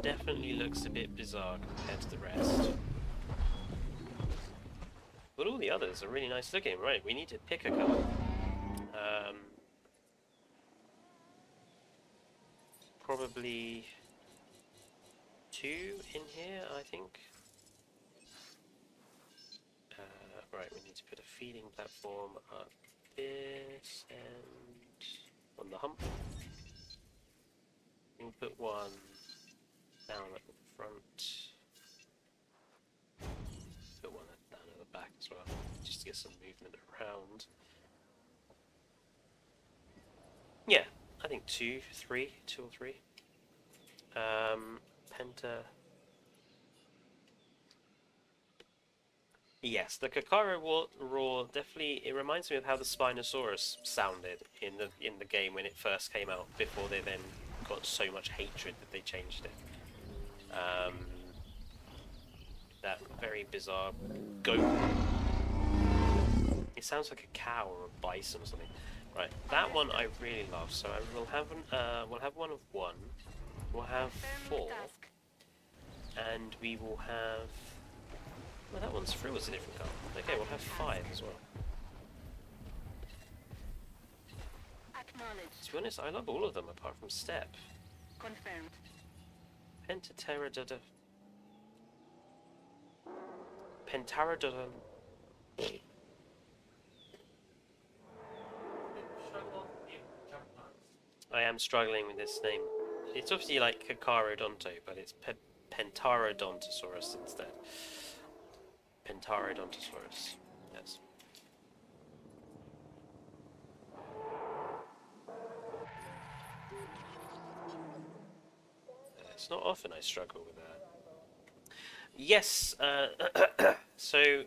definitely looks a bit bizarre compared to the rest. But all the others are really nice looking. Right, we need to pick a colour. Probably 2 in here, I think. Right, we need to put a feeding platform up this and on the hump. We'll put one down at the front. Put one down at the back as well, just to get some movement around. Yeah, I think 2 or 3. Penta. Yes, the Kakaro roar definitely. It reminds me of how the Spinosaurus sounded in the game when it first came out. Before they then got so much hatred that they changed it. That very bizarre goat. It sounds like a cow or a bison or something. Right, that one I really love. So I will have we'll have one of 1. We'll have 4, and we will have. Well, that one's through as a different colour. Okay, we'll have 5 as well. To be honest, I love all of them apart from Step. Confirmed. Pentaterodon. Pentarodon. I am struggling with this name. It's obviously like Kakarodonto, but it's Pentarodontosaurus instead. Pentarodontosaurus. Yes. It's not often I struggle with that. Yes, so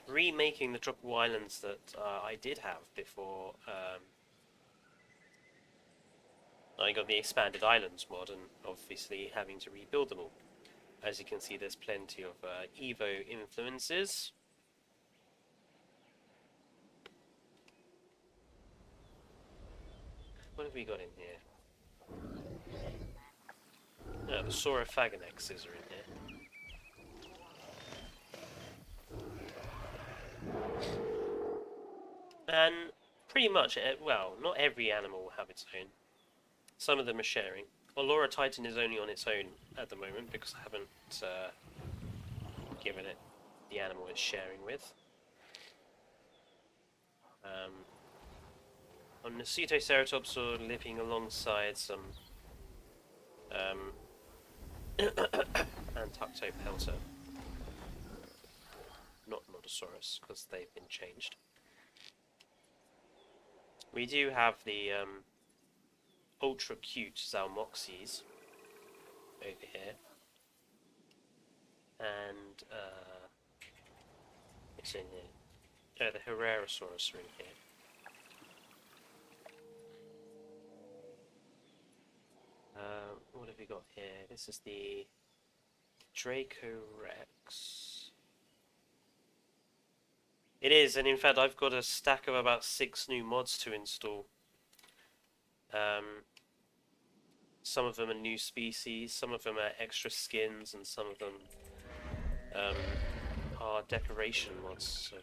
remaking the tropical islands that I did have before I got the expanded islands mod, and obviously having to rebuild them all. As you can see, there's plenty of Evo influences. What have we got in here? No, the Saurophaganaxes are in here. And pretty much, well, not every animal will have its own. Some of them are sharing. Allura Titan is only on its own at the moment because I haven't given it the animal it's sharing with. On Nocetoceratops are living alongside some Antuctopelta, not Nodosaurus, because they've been changed. We do have the ultra cute Zalmoxies over here, and it's in here. Oh, the Herrerasaurus are in here. What have we got here? This is the Dracorex. It is, and in fact I've got a stack of about 6 new mods to install. Some of them are new species, some of them are extra skins, and some of them are decoration mods. So.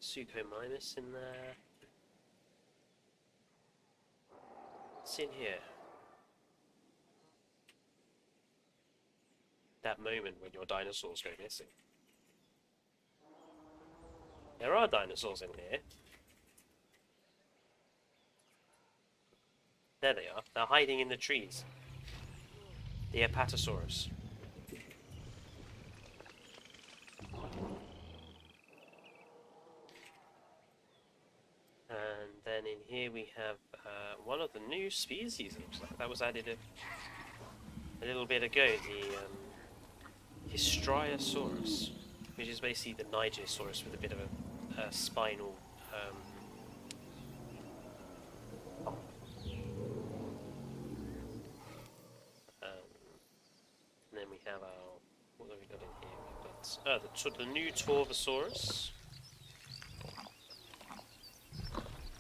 Suchomimus in there. What's in here? That moment when your dinosaurs go missing. There are dinosaurs in here. There they are. They're hiding in the trees. The Apatosaurus. And then in here we have one of the new species. It looks like that was added a little bit ago. The Histriosaurus, which is basically the Nigersaurus with a bit of a spinal. And then we have our, what have we got in here? We've got the new Torvosaurus,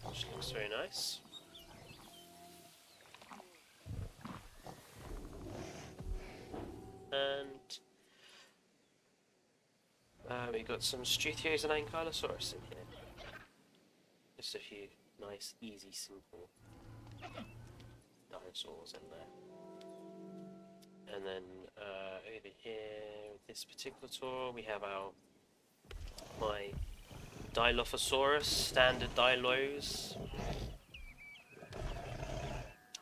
which looks very nice. And we've got some Struthios and Ankylosaurus in here. Just a few nice, easy, simple dinosaurs in there. And then over here, with this particular tour, we have my Dilophosaurus, standard Dilos.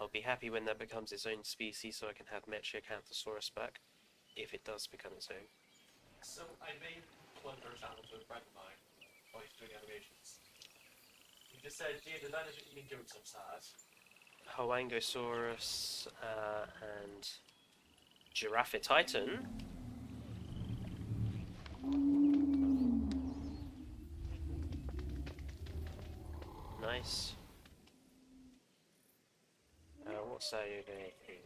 I'll be happy when that becomes its own species, so I can have Metriacanthosaurus back, if it does become its own. So I made one for channel to a friend of mine while he's doing animations. He just said, "Gee, the dinosaur eating goats, I'm sad." Hoangosaurus and Giraffatitan. Nice. What's that you're going here?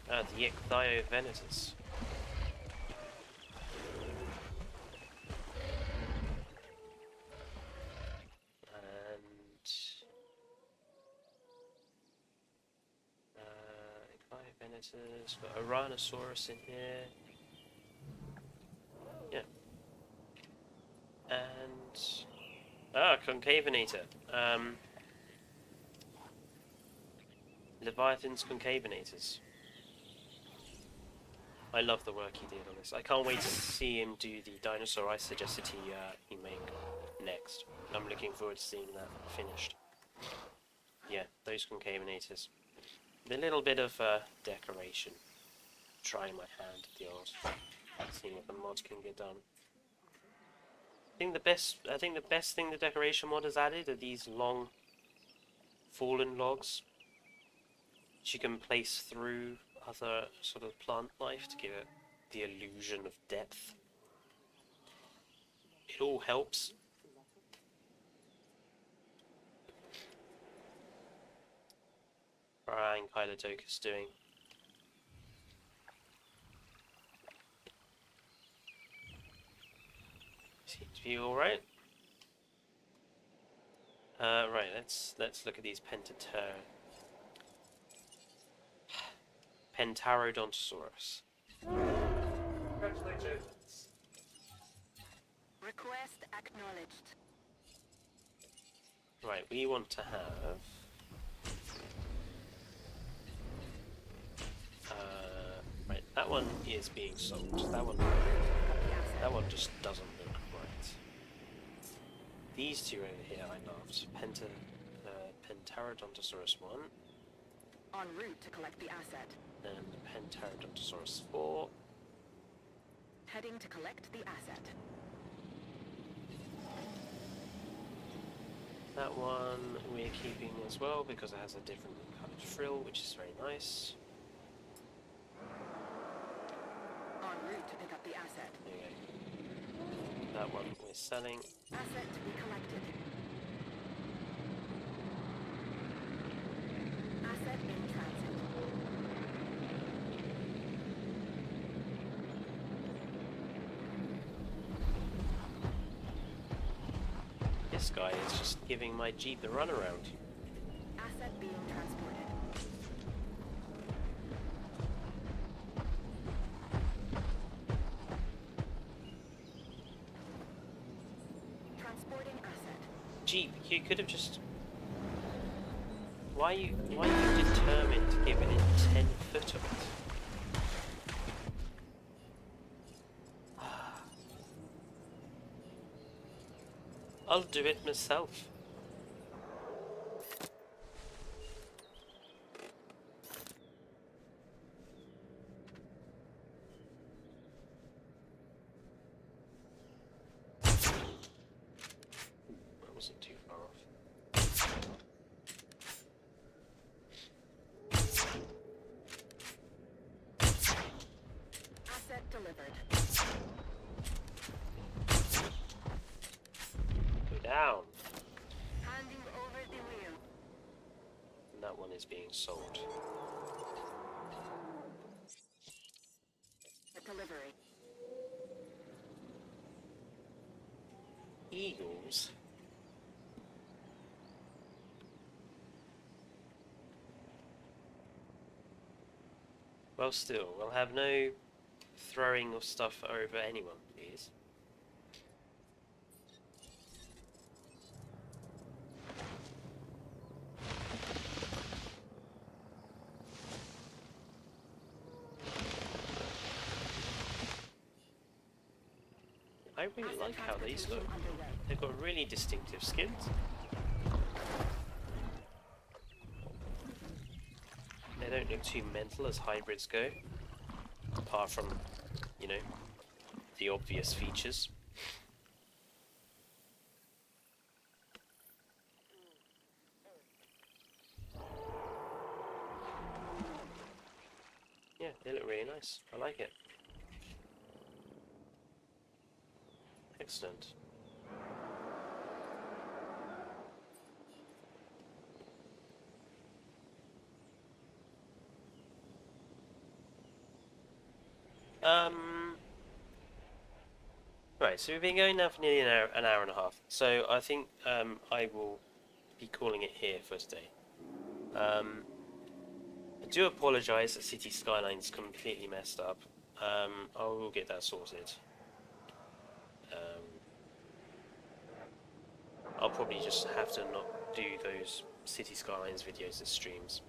The Ichthyovenatus. Ichthyovenatus. Got Uranosaurus in here. Yeah. And Concavenator. Leviathan's Concavenators. I love the work he did on this. I can't wait to see him do the dinosaur I suggested he make next. I'm looking forward to seeing that finished. Yeah, those Concavenators. A little bit of decoration. Trying my hand at the old. Seeing what the mods can get done. I think the best thing the decoration mod has added are these long fallen logs. Which you can place through other sort of plant life to give it the illusion of depth. It all helps. How Ankylodocus doing? Seems to be all right. Right. Let's look at these Pentarodontosaurus. Congratulations. Request acknowledged. Right, we want to have right, that one is being sold. That one just doesn't look right. These two over here I loved. Pentarodontosaurus 1 En route to collect the asset. and Pentarodontosaurus 4. Heading to collect the asset. That one we're keeping as well because it has a different coloured frill, which is very nice. En route to pick up the asset. There you go. That one we're selling. Asset to be collected. Asset in transit. This guy is just giving my Jeep the runaround. Asset being transported. Transporting asset. Jeep, you could have just... Why are you determined to get within 10 foot of it? I'll do it myself. That wasn't too far off. Asset delivered. Go down. Handing over the wheel. And that one is being sold. The delivery. Eagles? Well, still, we'll have no throwing of stuff over anyone, please. I really Asset like how these look. transportation underway. They've got really distinctive skins. They don't look too mental as hybrids go, apart from, you know, the obvious features. Yeah, they look really nice. I like it. Excellent. Right, so we've been going now for nearly an hour and a half. So I think I will be calling it here for today. I do apologise that City Skyline's completely messed up. I will get that sorted. I'll probably just have to not do those City Skylines videos as streams.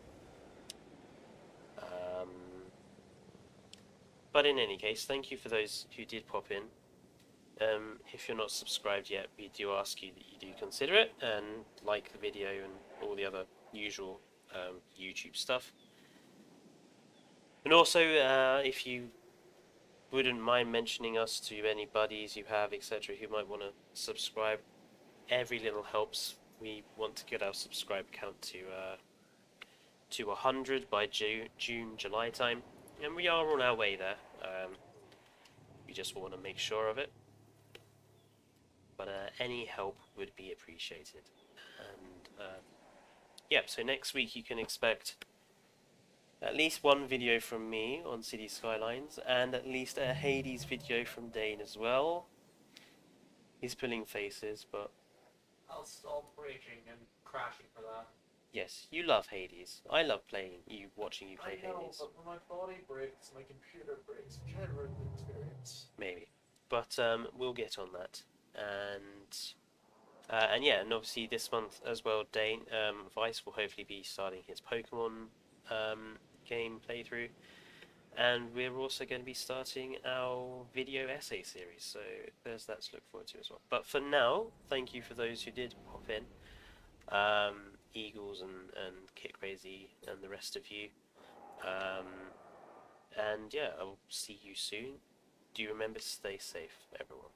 But in any case, thank you for those who did pop in. If you're not subscribed yet, we do ask you that you do consider it and like the video and all the other usual YouTube stuff. And also, if you wouldn't mind mentioning us to any buddies you have, etc., who might want to subscribe, every little helps. We want to get our subscribe count to 100 by June, July time, and we are on our way there. We just want to make sure of it. But any help would be appreciated. And yeah, so next week you can expect at least one video from me on City Skylines, and at least a Hades video from Dane as well. He's pulling faces, but I'll stop braking and crashing for that. yes, you love Hades. I love watching you play I know, Hades. but when my body breaks, my computer breaks. You can't ruin the experience. Maybe, but we'll get on that. And yeah, and obviously this month as well, Dane Vice will hopefully be starting his Pokemon game playthrough, and we're also going to be starting our video essay series, so there's that to look forward to as well. But for now, thank you for those who did pop in, Eagles and Kit Crazy and the rest of you, and yeah, I'll see you soon. Do remember to stay safe, everyone,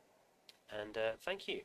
and thank you.